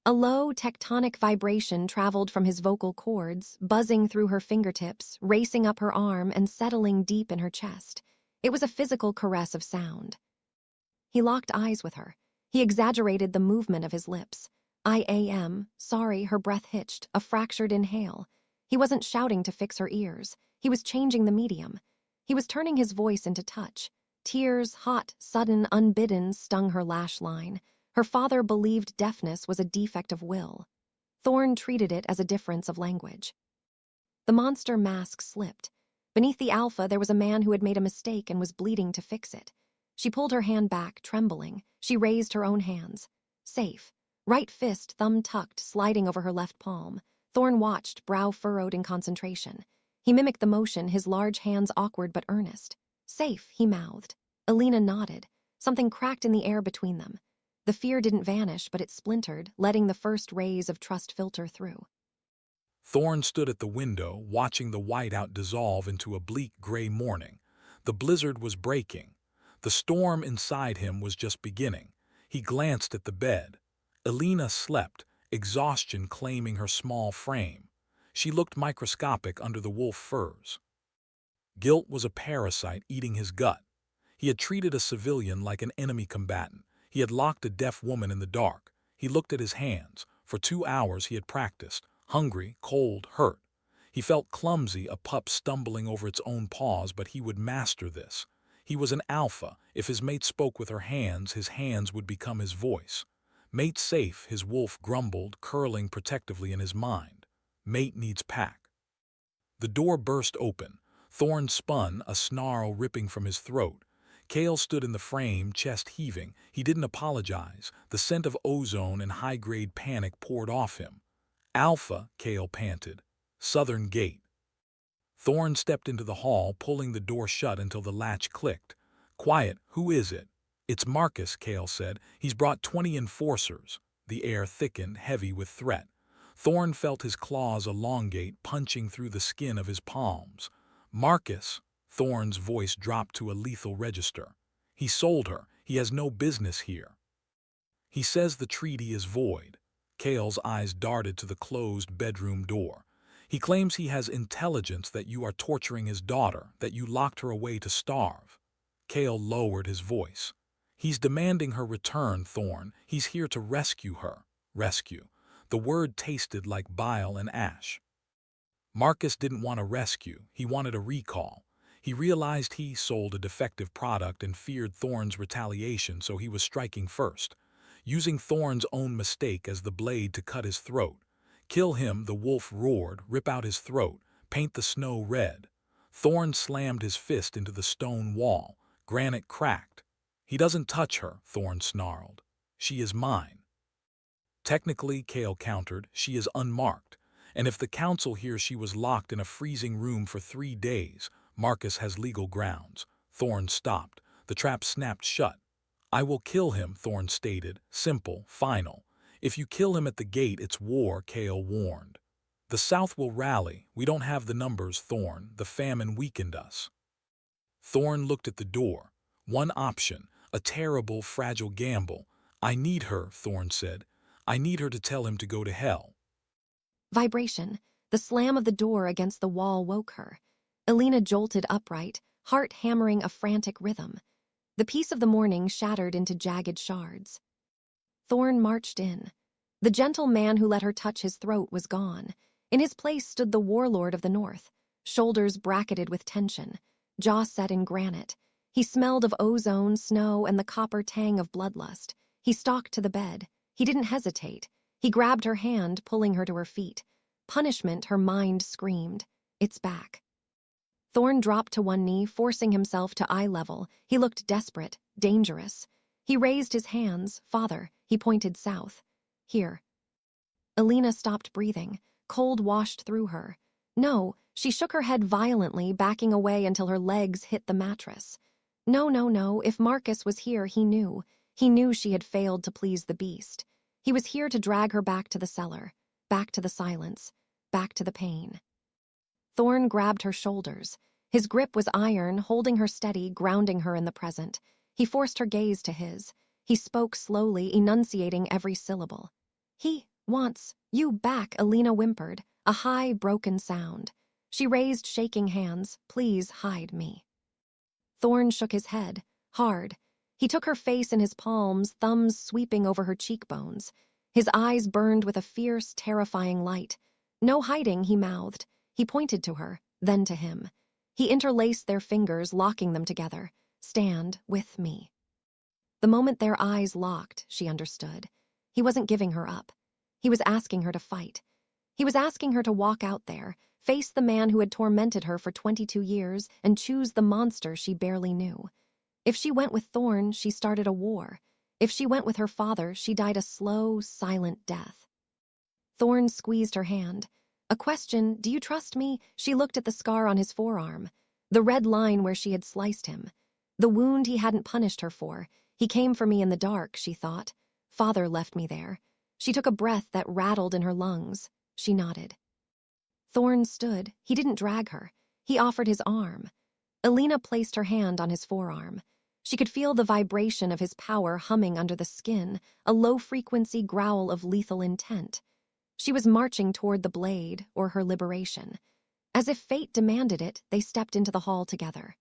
A low, tectonic vibration traveled from his vocal cords, buzzing through her fingertips, racing up her arm, and settling deep in her chest. It was a physical caress of sound. He locked eyes with her. He exaggerated the movement of his lips. "I am sorry," her breath hitched, a fractured inhale. He wasn't shouting to fix her ears. He was changing the medium. He was turning his voice into touch. Tears, hot, sudden, unbidden, stung her lash line. Her father believed deafness was a defect of will. Thorne treated it as a difference of language. The monster mask slipped. Beneath the alpha, there was a man who had made a mistake and was bleeding to fix it. She pulled her hand back, trembling. She raised her own hands. Safe. Right fist, thumb tucked, sliding over her left palm. Thorne watched, brow furrowed in concentration. He mimicked the motion, his large hands awkward but earnest. Safe, he mouthed. Elena nodded. Something cracked in the air between them. The fear didn't vanish, but it splintered, letting the first rays of trust filter through. Thorne stood at the window, watching the whiteout dissolve into a bleak gray morning. The blizzard was breaking. The storm inside him was just beginning. He glanced at the bed. Elena slept, exhaustion claiming her small frame. She looked microscopic under the wolf furs. Guilt was a parasite eating his gut. He had treated a civilian like an enemy combatant. He had locked a deaf woman in the dark. He looked at his hands. For 2 hours he had practiced. Hungry, cold, hurt. He felt clumsy, a pup stumbling over its own paws, but he would master this. He was an alpha. If his mate spoke with her hands, his hands would become his voice. Mate safe, his wolf grumbled, curling protectively in his mind. Mate needs pack. The door burst open. Thorne spun, a snarl ripping from his throat. Cale stood in the frame, chest heaving. He didn't apologize. The scent of ozone and high-grade panic poured off him. Alpha, Cale panted. Southern gate. Thorne stepped into the hall, pulling the door shut until the latch clicked. Quiet, who is it? It's Marcus, Cale said. He's brought 20 enforcers. The air thickened, heavy with threat. Thorne felt his claws elongate, punching through the skin of his palms. Marcus, Thorne's voice dropped to a lethal register. He sold her. He has no business here. He says the treaty is void. Cale's eyes darted to the closed bedroom door. He claims he has intelligence that you are torturing his daughter, that you locked her away to starve. Cale lowered his voice. He's demanding her return, Thorne. He's here to rescue her. Rescue. The word tasted like bile and ash. Marcus didn't want a rescue. He wanted a recall. He realized he sold a defective product and feared Thorne's retaliation, so he was striking first, using Thorne's own mistake as the blade to cut his throat. Kill him, the wolf roared, rip out his throat, paint the snow red. Thorne slammed his fist into the stone wall. Granite cracked. He doesn't touch her, Thorne snarled. She is mine. Technically, Cale countered, she is unmarked. And if the council hears she was locked in a freezing room for 3 days, Marcus has legal grounds. Thorne stopped. The trap snapped shut. I will kill him, Thorne stated. Simple, final. If you kill him at the gate, it's war, Cale warned. The South will rally. We don't have the numbers, Thorne. The famine weakened us. Thorne looked at the door. One option, a terrible, fragile gamble. I need her, Thorne said. I need her to tell him to go to hell. Vibration. The slam of the door against the wall woke her. Elena jolted upright, heart hammering a frantic rhythm. The peace of the morning shattered into jagged shards. Thorne marched in. The gentle man who let her touch his throat was gone. In his place stood the warlord of the north, shoulders bracketed with tension, jaw set in granite. He smelled of ozone, snow, and the copper tang of bloodlust. He stalked to the bed. He didn't hesitate. He grabbed her hand, pulling her to her feet. Punishment, her mind screamed. It's back. Thorne dropped to one knee, forcing himself to eye level. He looked desperate, dangerous. He raised his hands. Father, he pointed south. Here. Elena stopped breathing. Cold washed through her. No, she shook her head violently, backing away until her legs hit the mattress. No, no, no. If Marcus was here, he knew. He knew she had failed to please the beast. He was here to drag her back to the cellar, back to the silence, back to the pain. Thorne grabbed her shoulders. His grip was iron, holding her steady, grounding her in the present. He forced her gaze to his. He spoke slowly, enunciating every syllable. He wants you back, Elena whimpered, a high, broken sound. She raised shaking hands. Please hide me. Thorne shook his head, hard. He took her face in his palms, thumbs sweeping over her cheekbones. His eyes burned with a fierce, terrifying light. No hiding, he mouthed. He pointed to her, then to him. He interlaced their fingers, locking them together. Stand with me. The moment their eyes locked, she understood. He wasn't giving her up. He was asking her to fight. He was asking her to walk out there, face the man who had tormented her for 22 years, and choose the monster she barely knew. If she went with Thorne, she started a war. If she went with her father, she died a slow, silent death. Thorne squeezed her hand. A question, "Do you trust me?" She looked at the scar on his forearm, the red line where she had sliced him. The wound he hadn't punished her for. He came for me in the dark, she thought. Father left me there. She took a breath that rattled in her lungs. She nodded. Thorne stood. He didn't drag her. He offered his arm. Elena placed her hand on his forearm. She could feel the vibration of his power humming under the skin, a low-frequency growl of lethal intent. She was marching toward the blade, or her liberation. As if fate demanded it, they stepped into the hall together.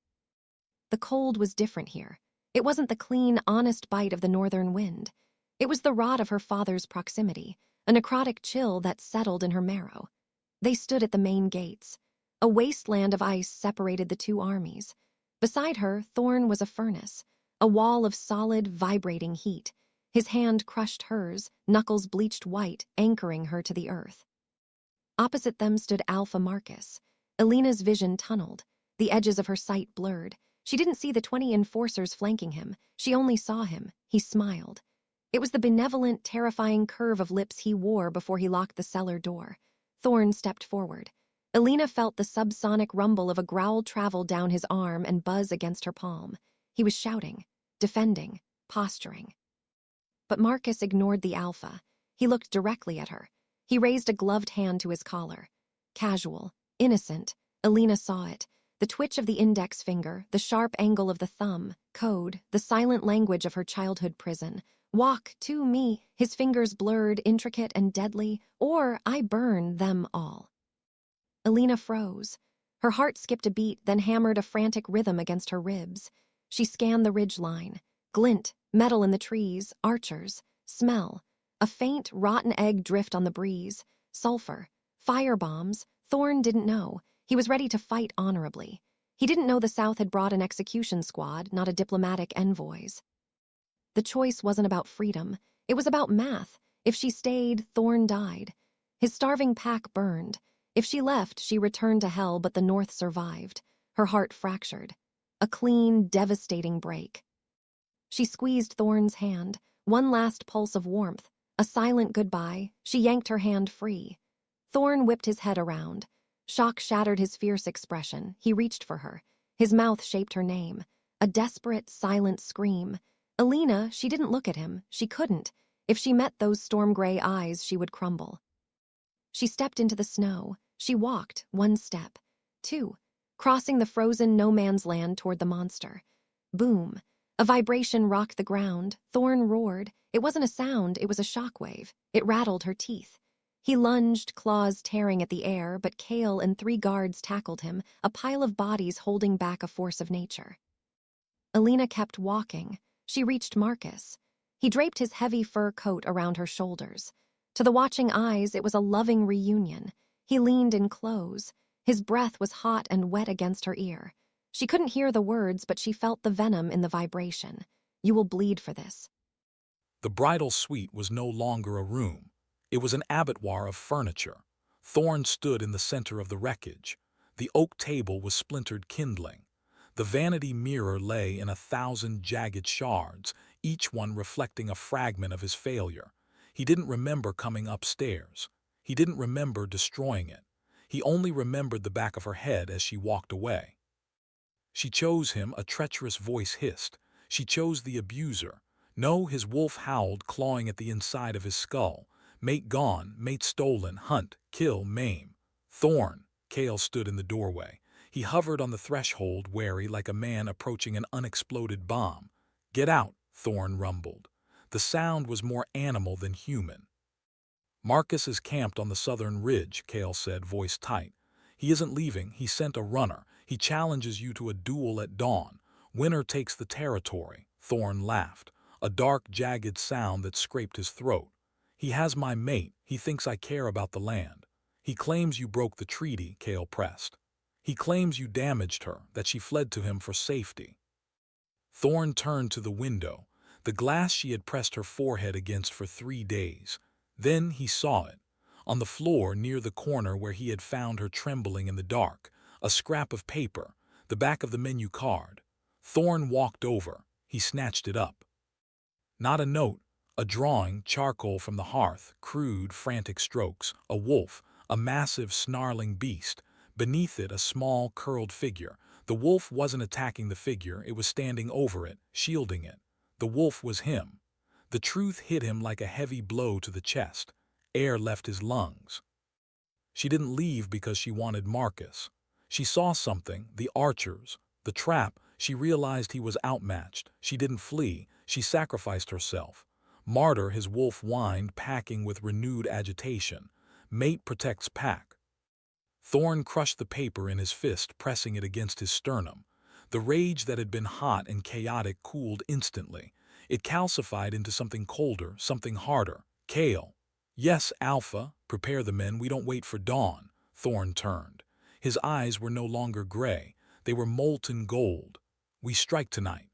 The cold was different here. It wasn't the clean, honest bite of the northern wind. It was the rot of her father's proximity, a necrotic chill that settled in her marrow. They stood at the main gates. A wasteland of ice separated the two armies. Beside her, Thorne was a furnace, a wall of solid, vibrating heat. His hand crushed hers, knuckles bleached white, anchoring her to the earth. Opposite them stood Alpha Marcus. Elena's vision tunneled, the edges of her sight blurred. She didn't see the 20 enforcers flanking him. She only saw him. He smiled. It was the benevolent, terrifying curve of lips he wore before he locked the cellar door. Thorne stepped forward. Elena felt the subsonic rumble of a growl travel down his arm and buzz against her palm. He was shouting, defending, posturing. But Marcus ignored the alpha. He looked directly at her. He raised a gloved hand to his collar. Casual, innocent. Elena saw it. The twitch of the index finger, the sharp angle of the thumb, code, the silent language of her childhood prison. Walk to me, his fingers blurred, intricate and deadly, or I burn them all. Elena froze. Her heart skipped a beat, then hammered a frantic rhythm against her ribs. She scanned the ridge line. Glint, metal in the trees, archers, smell. A faint, rotten egg drift on the breeze. Sulfur. Firebombs. Thorne didn't know. He was ready to fight honorably. He didn't know the South had brought an execution squad, not a diplomatic envoys. The choice wasn't about freedom. It was about math. If she stayed, Thorne died. His starving pack burned. If she left, she returned to hell, but the North survived. Her heart fractured. A clean, devastating break. She squeezed Thorne's hand. One last pulse of warmth. A silent goodbye. She yanked her hand free. Thorne whipped his head around. Shock shattered his fierce expression. He reached for her. His mouth shaped her name. A desperate, silent scream. Elena, she didn't look at him. She couldn't. If she met those storm-gray eyes, she would crumble. She stepped into the snow. She walked, one step. Two. Crossing the frozen no-man's land toward the monster. Boom. A vibration rocked the ground. Thorne roared. It wasn't a sound, it was a shockwave. It rattled her teeth. He lunged, claws tearing at the air, but Kale and 3 guards tackled him, a pile of bodies holding back a force of nature. Elena kept walking. She reached Marcus. He draped his heavy fur coat around her shoulders. To the watching eyes, it was a loving reunion. He leaned in close. His breath was hot and wet against her ear. She couldn't hear the words, but she felt the venom in the vibration. "You will bleed for this." The bridal suite was no longer a room. It was an abattoir of furniture. Thorne stood in the center of the wreckage. The oak table was splintered kindling. The vanity mirror lay in 1,000 jagged shards, each one reflecting a fragment of his failure. He didn't remember coming upstairs. He didn't remember destroying it. He only remembered the back of her head as she walked away. She chose him, a treacherous voice hissed. She chose the abuser. No, his wolf howled, clawing at the inside of his skull. Mate gone, mate stolen, hunt, kill, maim. Thorne. Kale stood in the doorway. He hovered on the threshold, wary like a man approaching an unexploded bomb. "Get out," Thorne rumbled. The sound was more animal than human. "Marcus is camped on the southern ridge," Kale said, voice tight. "He isn't leaving. He sent a runner. He challenges you to a duel at dawn. Winner takes the territory." Thorne laughed, a dark, jagged sound that scraped his throat. "He has my mate. He thinks I care about the land. He claims you broke the treaty," Kale pressed. "He claims you damaged her, that she fled to him for safety." Thorne turned to the window, the glass she had pressed her forehead against for 3 days. Then he saw it. On the floor near the corner where he had found her trembling in the dark, a scrap of paper, the back of the menu card. Thorne walked over. He snatched it up. Not a note, a drawing, charcoal from the hearth, crude, frantic strokes, a wolf, a massive, snarling beast. Beneath it, a small, curled figure. The wolf wasn't attacking the figure, it was standing over it, shielding it. The wolf was him. The truth hit him like a heavy blow to the chest. Air left his lungs. She didn't leave because she wanted Marcus. She saw something, the archers, the trap. She realized he was outmatched. She didn't flee. She sacrificed herself. Martyr, his wolf whined, packing with renewed agitation. Mate protects pack. Thorne crushed the paper in his fist, pressing it against his sternum. The rage that had been hot and chaotic cooled instantly. It calcified into something colder, something harder. Kale. Yes, Alpha, prepare the men, we don't wait for dawn. Thorne turned. His eyes were no longer gray. They were molten gold. We strike tonight.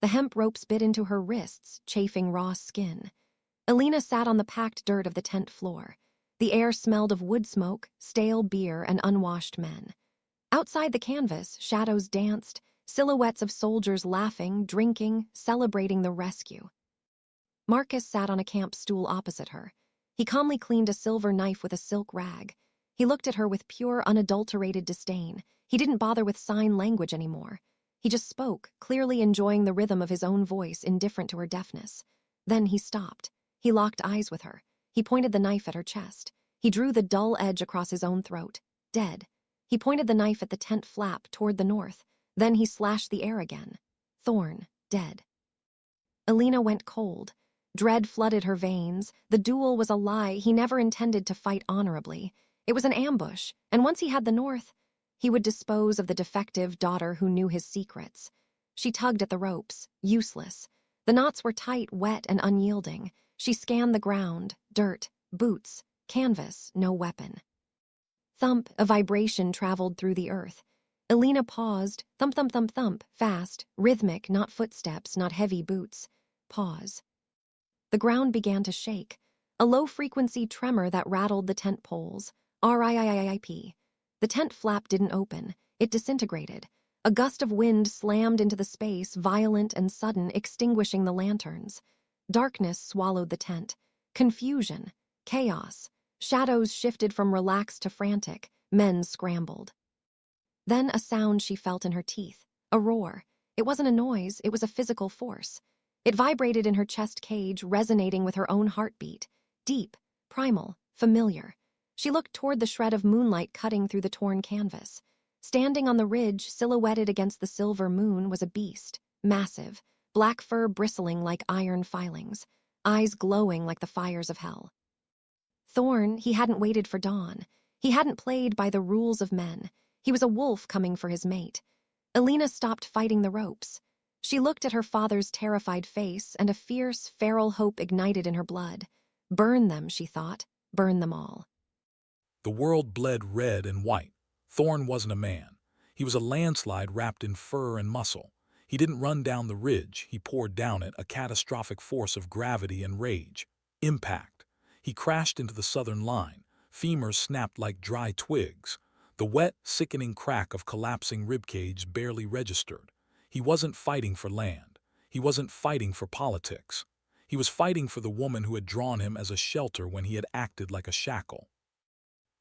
The hemp ropes bit into her wrists, chafing raw skin. Elena sat on the packed dirt of the tent floor. The air smelled of wood smoke, stale beer, and unwashed men. Outside the canvas, shadows danced, silhouettes of soldiers laughing, drinking, celebrating the rescue. Marcus sat on a camp stool opposite her. He calmly cleaned a silver knife with a silk rag. He looked at her with pure, unadulterated disdain. He didn't bother with sign language anymore. He just spoke, clearly enjoying the rhythm of his own voice, indifferent to her deafness. Then he stopped. He locked eyes with her. He pointed the knife at her chest. He drew the dull edge across his own throat. Dead. He pointed the knife at the tent flap toward the north. Then he slashed the air again. Thorne, dead. Elena went cold. Dread flooded her veins. The duel was a lie. He never intended to fight honorably. It was an ambush, and once he had the north, he would dispose of the defective daughter who knew his secrets. She tugged at the ropes, useless. The knots were tight, wet, and unyielding. She scanned the ground, dirt, boots, canvas, no weapon. Thump, a vibration traveled through the earth. Elena paused, thump, thump, thump, thump, fast, rhythmic, not footsteps, not heavy boots. Pause. The ground began to shake, a low-frequency tremor that rattled the tent poles. RIIIIP. The tent flap didn't open. It disintegrated. A gust of wind slammed into the space, violent and sudden, extinguishing the lanterns. Darkness swallowed the tent. Confusion. Chaos. Shadows shifted from relaxed to frantic. Men scrambled. Then a sound she felt in her teeth. A roar. It wasn't a noise, it was a physical force. It vibrated in her chest cage, resonating with her own heartbeat. Deep, primal, familiar. She looked toward the shred of moonlight cutting through the torn canvas. Standing on the ridge, silhouetted against the silver moon, was a beast. Massive, black fur bristling like iron filings, eyes glowing like the fires of hell. Thorne, he hadn't waited for dawn. He hadn't played by the rules of men. He was a wolf coming for his mate. Elena stopped fighting the ropes. She looked at her father's terrified face, and a fierce, feral hope ignited in her blood. Burn them, she thought. Burn them all. The world bled red and white. Thorne wasn't a man. He was a landslide wrapped in fur and muscle. He didn't run down the ridge, he poured down it, a catastrophic force of gravity and rage. Impact. He crashed into the southern line. Femurs snapped like dry twigs. The wet, sickening crack of collapsing ribcage barely registered. He wasn't fighting for land. He wasn't fighting for politics. He was fighting for the woman who had drawn him as a shelter when he had acted like a shackle.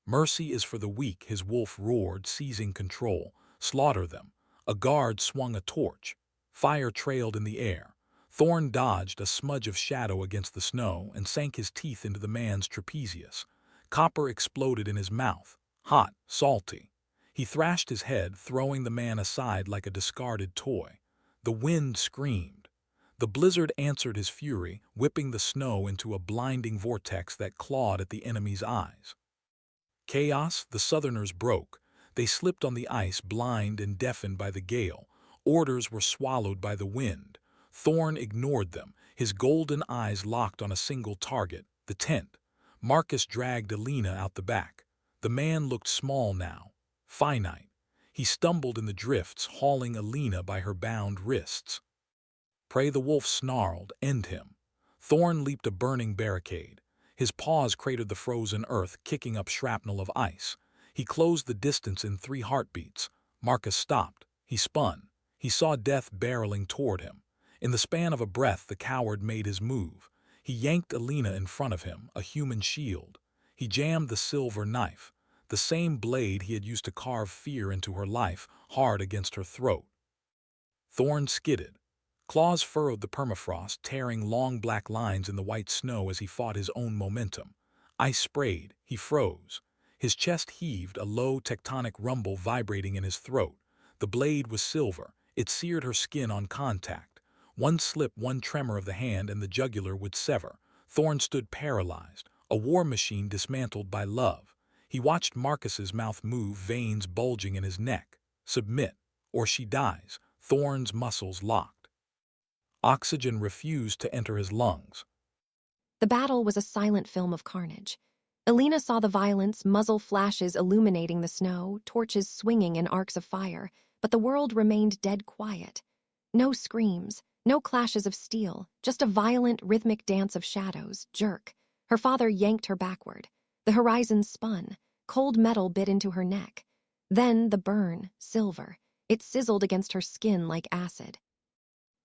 Mercy is for the weak, his wolf roared, seizing control. Slaughter them. A guard swung a torch. Fire trailed in the air. Thorne dodged, a smudge of shadow against the snow, and sank his teeth into the man's trapezius. Copper exploded in his mouth. Hot, salty. He thrashed his head, throwing the man aside like a discarded toy. The wind screamed. The blizzard answered his fury, whipping the snow into a blinding vortex that clawed at the enemy's eyes. Chaos, the Southerners broke. They slipped on the ice, blind and deafened by the gale. Orders were swallowed by the wind. Thorne ignored them, his golden eyes locked on a single target, the tent. Marcus dragged Elena out the back. The man looked small now, finite. He stumbled in the drifts, hauling Elena by her bound wrists. Pray, the wolf snarled, end him. Thorne leaped a burning barricade. His paws cratered the frozen earth, kicking up shrapnel of ice. He closed the distance in 3 heartbeats. Marcus stopped. He spun. He saw death barreling toward him. In the span of a breath, the coward made his move. He yanked Elena in front of him, a human shield. He jammed the silver knife, the same blade he had used to carve fear into her life, hard against her throat. Thorne skidded. Claws furrowed the permafrost, tearing long black lines in the white snow as he fought his own momentum. Ice sprayed. He froze. His chest heaved, a low tectonic rumble vibrating in his throat. The blade was silver. It seared her skin on contact. One slip, one tremor of the hand, and the jugular would sever. Thorne stood paralyzed, a war machine dismantled by love. He watched Marcus's mouth move, veins bulging in his neck. Submit, or she dies. Thorne's muscles locked. Oxygen refused to enter his lungs. The battle was a silent film of carnage. Elena saw the violence, muzzle flashes illuminating the snow, torches swinging in arcs of fire, but the world remained dead quiet. No screams, no clashes of steel, just a violent, rhythmic dance of shadows. Jerk. Her father yanked her backward. The horizon spun. Cold metal bit into her neck. Then the burn, silver. It sizzled against her skin like acid.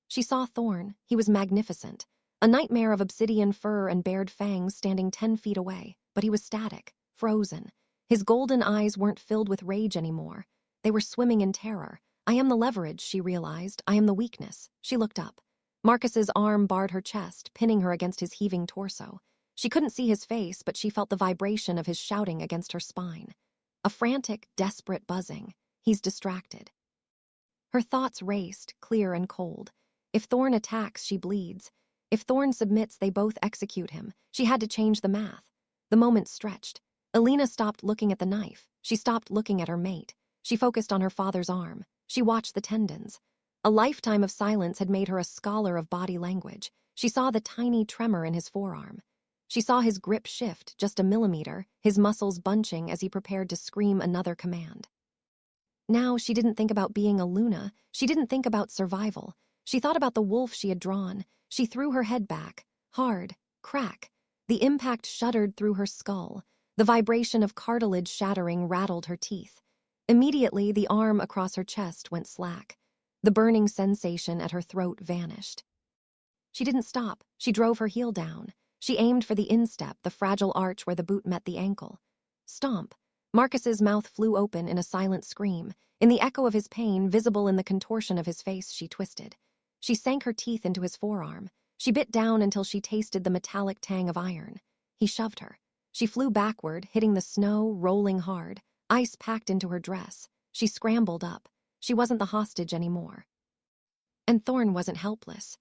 She saw Thorne. He was magnificent. A nightmare of obsidian fur and bared fangs standing 10 feet away, but he was static, frozen. His golden eyes weren't filled with rage anymore. They were swimming in terror. I am the leverage, she realized. I am the weakness. She looked up. Marcus's arm barred her chest, pinning her against his heaving torso. She couldn't see his face, but she felt the vibration of his shouting against her spine. A frantic, desperate buzzing. He's distracted. Her thoughts raced, clear and cold. If Thorne attacks, she bleeds. If Thorne submits, they both execute him. She had to change the math. The moment stretched. Elena stopped looking at the knife. She stopped looking at her mate. She focused on her father's arm. She watched the tendons. A lifetime of silence had made her a scholar of body language. She saw the tiny tremor in his forearm. She saw his grip shift just a millimeter, his muscles bunching as he prepared to scream another command. Now she didn't think about being a Luna. She didn't think about survival. She thought about the wolf she had drawn. She threw her head back. Hard. Crack. The impact shuddered through her skull. The vibration of cartilage shattering rattled her teeth. Immediately, the arm across her chest went slack. The burning sensation at her throat vanished. She didn't stop. She drove her heel down. She aimed for the instep, the fragile arch where the boot met the ankle. Stomp. Marcus's mouth flew open in a silent scream. In the echo of his pain, visible in the contortion of his face, she twisted. She sank her teeth into his forearm. She bit down until she tasted the metallic tang of iron. He shoved her. She flew backward, hitting the snow, rolling hard. Ice packed into her dress. She scrambled up. She wasn't the hostage anymore. And Thorne wasn't helpless.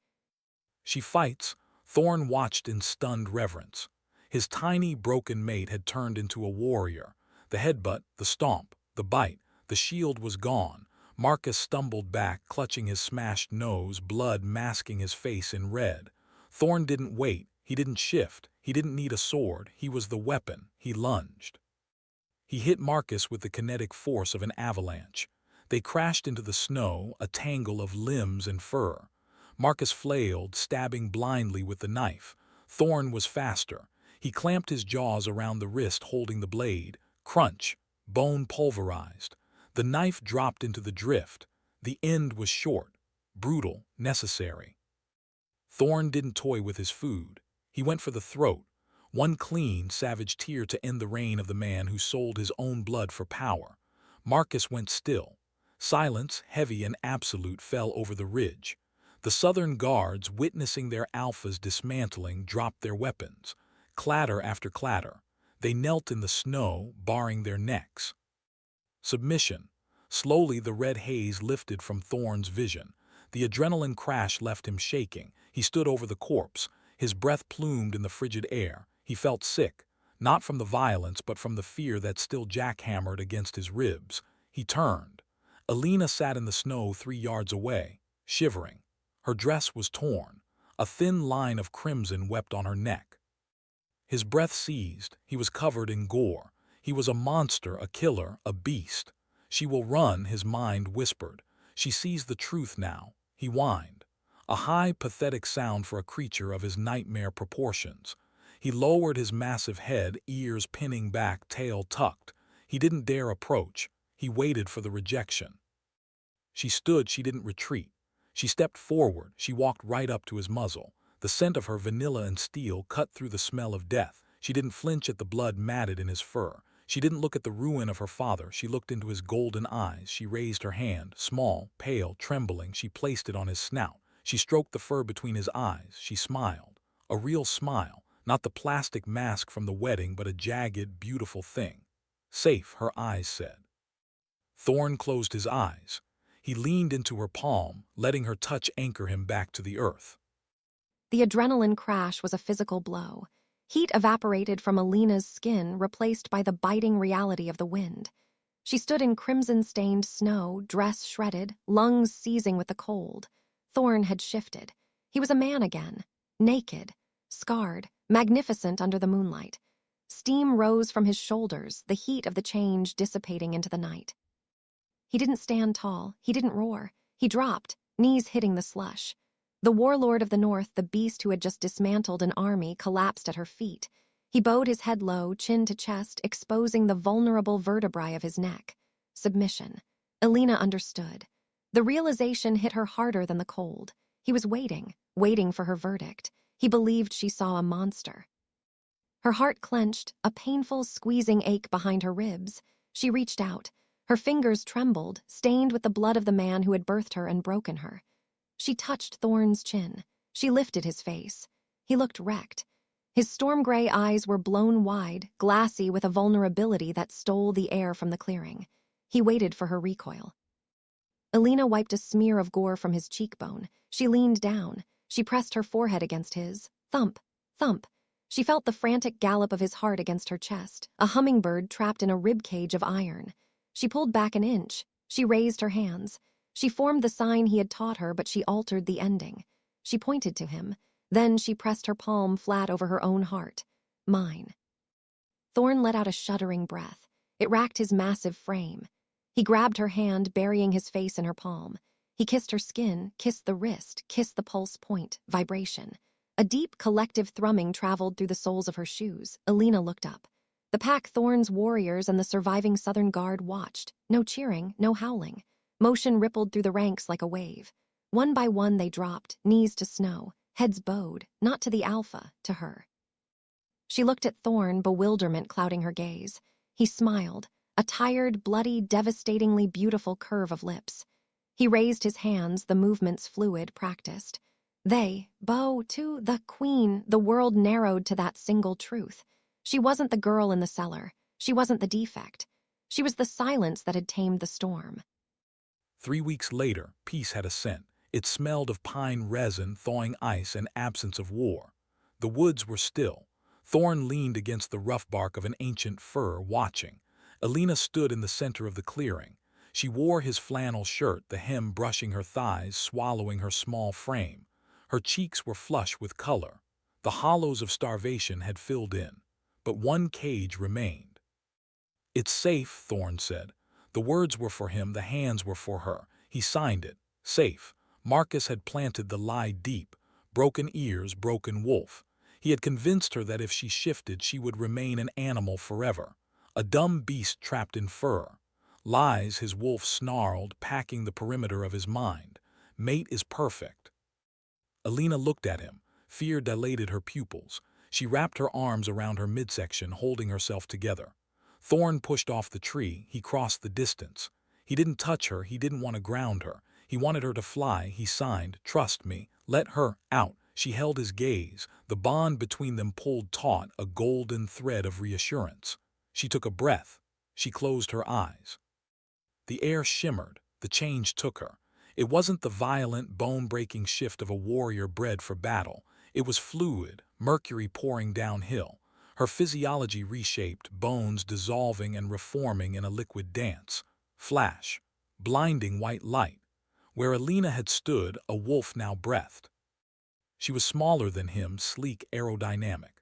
She fights. Thorne watched in stunned reverence. His tiny, broken mate had turned into a warrior. The headbutt, the stomp, the bite, the shield was gone. Marcus stumbled back, clutching his smashed nose, blood masking his face in red. Thorne didn't wait. He didn't shift. He didn't need a sword. He was the weapon. He lunged. He hit Marcus with the kinetic force of an avalanche. They crashed into the snow, a tangle of limbs and fur. Marcus flailed, stabbing blindly with the knife. Thorne was faster. He clamped his jaws around the wrist, holding the blade. Crunch. Bone pulverized. The knife dropped into the drift. The end was short, brutal, necessary. Thorne didn't toy with his food. He went for the throat. One clean, savage tear to end the reign of the man who sold his own blood for power. Marcus went still. Silence, heavy and absolute, fell over the ridge. The Southern guards, witnessing their alphas dismantling, dropped their weapons. Clatter after clatter. They knelt in the snow, baring their necks. Submission. Slowly the red haze lifted from Thorne's vision. The adrenaline crash left him shaking. He stood over the corpse. His breath plumed in the frigid air. He felt sick, not from the violence but from the fear that still jackhammered against his ribs. He turned. Elena sat in the snow 3 yards away, shivering. Her dress was torn. A thin line of crimson wept on her neck. His breath seized. He was covered in gore. He was a monster, a killer, a beast. She will run, his mind whispered. She sees the truth now. He whined. A high, pathetic sound for a creature of his nightmare proportions. He lowered his massive head, ears pinning back, tail tucked. He didn't dare approach. He waited for the rejection. She stood, she didn't retreat. She stepped forward, she walked right up to his muzzle. The scent of her vanilla and steel cut through the smell of death. She didn't flinch at the blood matted in his fur. She didn't look at the ruin of her father. She looked into his golden eyes. She raised her hand, small, pale, trembling. She placed it on his snout. She stroked the fur between his eyes. She smiled. A real smile, not the plastic mask from the wedding, but a jagged, beautiful thing. Safe, her eyes said. Thorne closed his eyes. He leaned into her palm, letting her touch anchor him back to the earth. The adrenaline crash was a physical blow. Heat evaporated from Elena's skin, replaced by the biting reality of the wind. She stood in crimson-stained snow, dress shredded, lungs seizing with the cold. Thorne had shifted. He was a man again, naked, scarred, magnificent under the moonlight. Steam rose from his shoulders, the heat of the change dissipating into the night. He didn't stand tall. He didn't roar. He dropped, knees hitting the slush. The warlord of the north, the beast who had just dismantled an army, collapsed at her feet. He bowed his head low, chin to chest, exposing the vulnerable vertebrae of his neck. Submission. Elena understood. The realization hit her harder than the cold. He was waiting for her verdict. He believed she saw a monster. Her heart clenched, a painful, squeezing ache behind her ribs. She reached out. Her fingers trembled, stained with the blood of the man who had birthed her and broken her. She touched Thorne's chin. She lifted his face. He looked wrecked. His storm-gray eyes were blown wide, glassy with a vulnerability that stole the air from the clearing. He waited for her recoil. Elena wiped a smear of gore from his cheekbone. She leaned down. She pressed her forehead against his. Thump, thump. She felt the frantic gallop of his heart against her chest, a hummingbird trapped in a ribcage of iron. She pulled back an inch. She raised her hands. She formed the sign he had taught her, but she altered the ending. She pointed to him. Then she pressed her palm flat over her own heart. Mine. Thorne let out a shuddering breath. It racked his massive frame. He grabbed her hand, burying his face in her palm. He kissed her skin, kissed the wrist, kissed the pulse point, vibration. A deep, collective thrumming traveled through the soles of her shoes. Elena looked up. The pack Thorne's warriors and the surviving Southern Guard watched. No cheering, no howling. Motion rippled through the ranks like a wave. One by one they dropped, knees to snow, heads bowed, not to the alpha, to her. She looked at Thorne, bewilderment clouding her gaze. He smiled, a tired, bloody, devastatingly beautiful curve of lips. He raised his hands, the movements fluid, practiced. They, bow to the queen, the world narrowed to that single truth. She wasn't the girl in the cellar. She wasn't the defect. She was the silence that had tamed the storm. 3 weeks later, peace had a scent. It smelled of pine resin, thawing ice, and absence of war. The woods were still. Thorne leaned against the rough bark of an ancient fir, watching. Elena stood in the center of the clearing. She wore his flannel shirt, the hem brushing her thighs, swallowing her small frame. Her cheeks were flush with color. The hollows of starvation had filled in. But one cage remained. "It's safe," Thorne said. The words were for him, the hands were for her. He signed it. Safe. Marcus had planted the lie deep. Broken ears, broken wolf. He had convinced her that if she shifted, she would remain an animal forever. A dumb beast trapped in fur. Lies, his wolf snarled, packing the perimeter of his mind. Mate is perfect. Elena looked at him. Fear dilated her pupils. She wrapped her arms around her midsection, holding herself together. Thorne pushed off the tree. He crossed the distance. He didn't touch her. He didn't want to ground her. He wanted her to fly. He signed, "Trust me. Let her out." She held his gaze. The bond between them pulled taut, a golden thread of reassurance. She took a breath. She closed her eyes. The air shimmered. The change took her. It wasn't the violent, bone-breaking shift of a warrior bred for battle. It was fluid, mercury pouring downhill. Her physiology reshaped, bones dissolving and reforming in a liquid dance. Flash. Blinding white light. Where Elena had stood, a wolf now breathed. She was smaller than him, sleek, aerodynamic.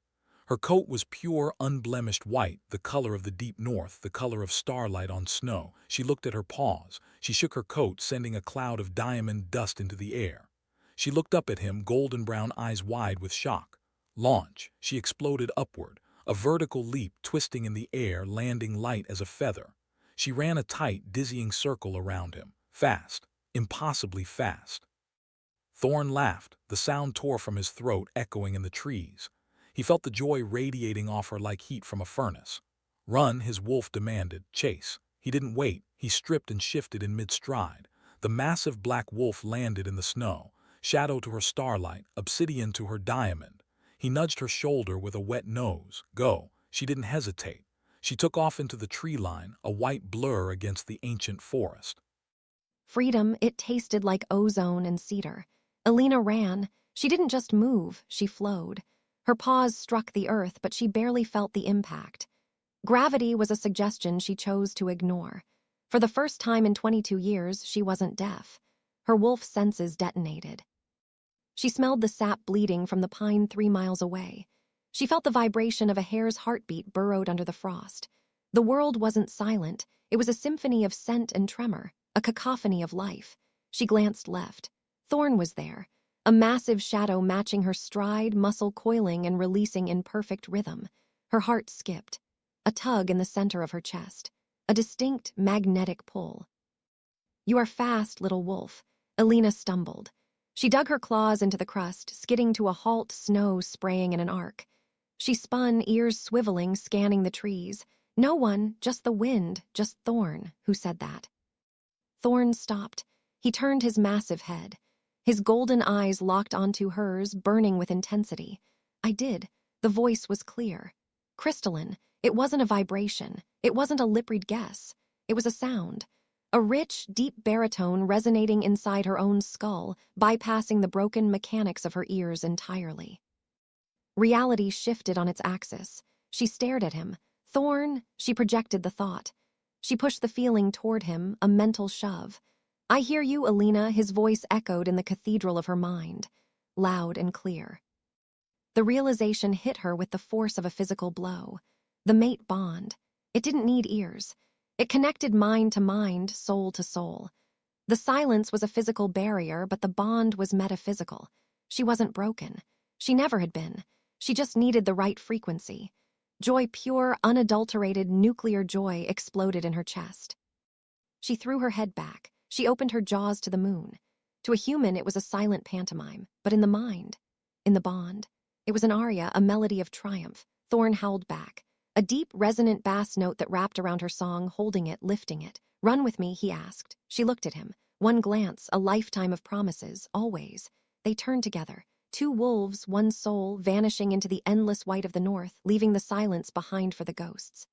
Her coat was pure, unblemished white, the color of the deep north, the color of starlight on snow. She looked at her paws. She shook her coat, sending a cloud of diamond dust into the air. She looked up at him, golden brown eyes wide with shock. Launch. She exploded upward, a vertical leap twisting in the air, landing light as a feather. She ran a tight, dizzying circle around him. Fast. Impossibly fast. Thorne laughed, the sound tore from his throat, echoing in the trees. He felt the joy radiating off her like heat from a furnace. Run, his wolf demanded. Chase. He didn't wait. He stripped and shifted in mid-stride. The massive black wolf landed in the snow, shadow to her starlight, obsidian to her diamond. He nudged her shoulder with a wet nose. Go. She didn't hesitate. She took off into the tree line, a white blur against the ancient forest. Freedom, it tasted like ozone and cedar. Elena ran. She didn't just move, she flowed. Her paws struck the earth, but she barely felt the impact. Gravity was a suggestion she chose to ignore. For the first time in 22 years, she wasn't deaf. Her wolf senses detonated. She smelled the sap bleeding from the pine 3 miles away. She felt the vibration of a hare's heartbeat burrowed under the frost. The world wasn't silent. It was a symphony of scent and tremor, a cacophony of life. She glanced left. Thorne was there, a massive shadow matching her stride, muscle coiling and releasing in perfect rhythm. Her heart skipped. A tug in the center of her chest. A distinct, magnetic pull. "You are fast, little wolf," Elena stumbled. She dug her claws into the crust, skidding to a halt, snow spraying in an arc. She spun, ears swiveling, scanning the trees. No one, just the wind, just Thorne, who said that. Thorne stopped. He turned his massive head. His golden eyes locked onto hers, burning with intensity. "I did." The voice was clear. Crystalline. It wasn't a vibration. It wasn't a lip-read guess. It was a sound. A rich, deep baritone resonating inside her own skull, bypassing the broken mechanics of her ears entirely. Reality shifted on its axis. She stared at him. "Thorne," she projected the thought. She pushed the feeling toward him, a mental shove. "I hear you, Elena," his voice echoed in the cathedral of her mind, loud and clear. The realization hit her with the force of a physical blow. The mate bond. It didn't need ears. It connected mind to mind, soul to soul. The silence was a physical barrier, but the bond was metaphysical. She wasn't broken. She never had been. She just needed the right frequency. Joy, pure, unadulterated, nuclear joy exploded in her chest. She threw her head back. She opened her jaws to the moon. To a human, it was a silent pantomime, but in the mind, in the bond, it was an aria, a melody of triumph. Thorne howled back. A deep, resonant bass note that wrapped around her song, holding it, lifting it. "Run with me," he asked. She looked at him. One glance, a lifetime of promises, always. They turned together. Two wolves, one soul, vanishing into the endless white of the north, leaving the silence behind for the ghosts.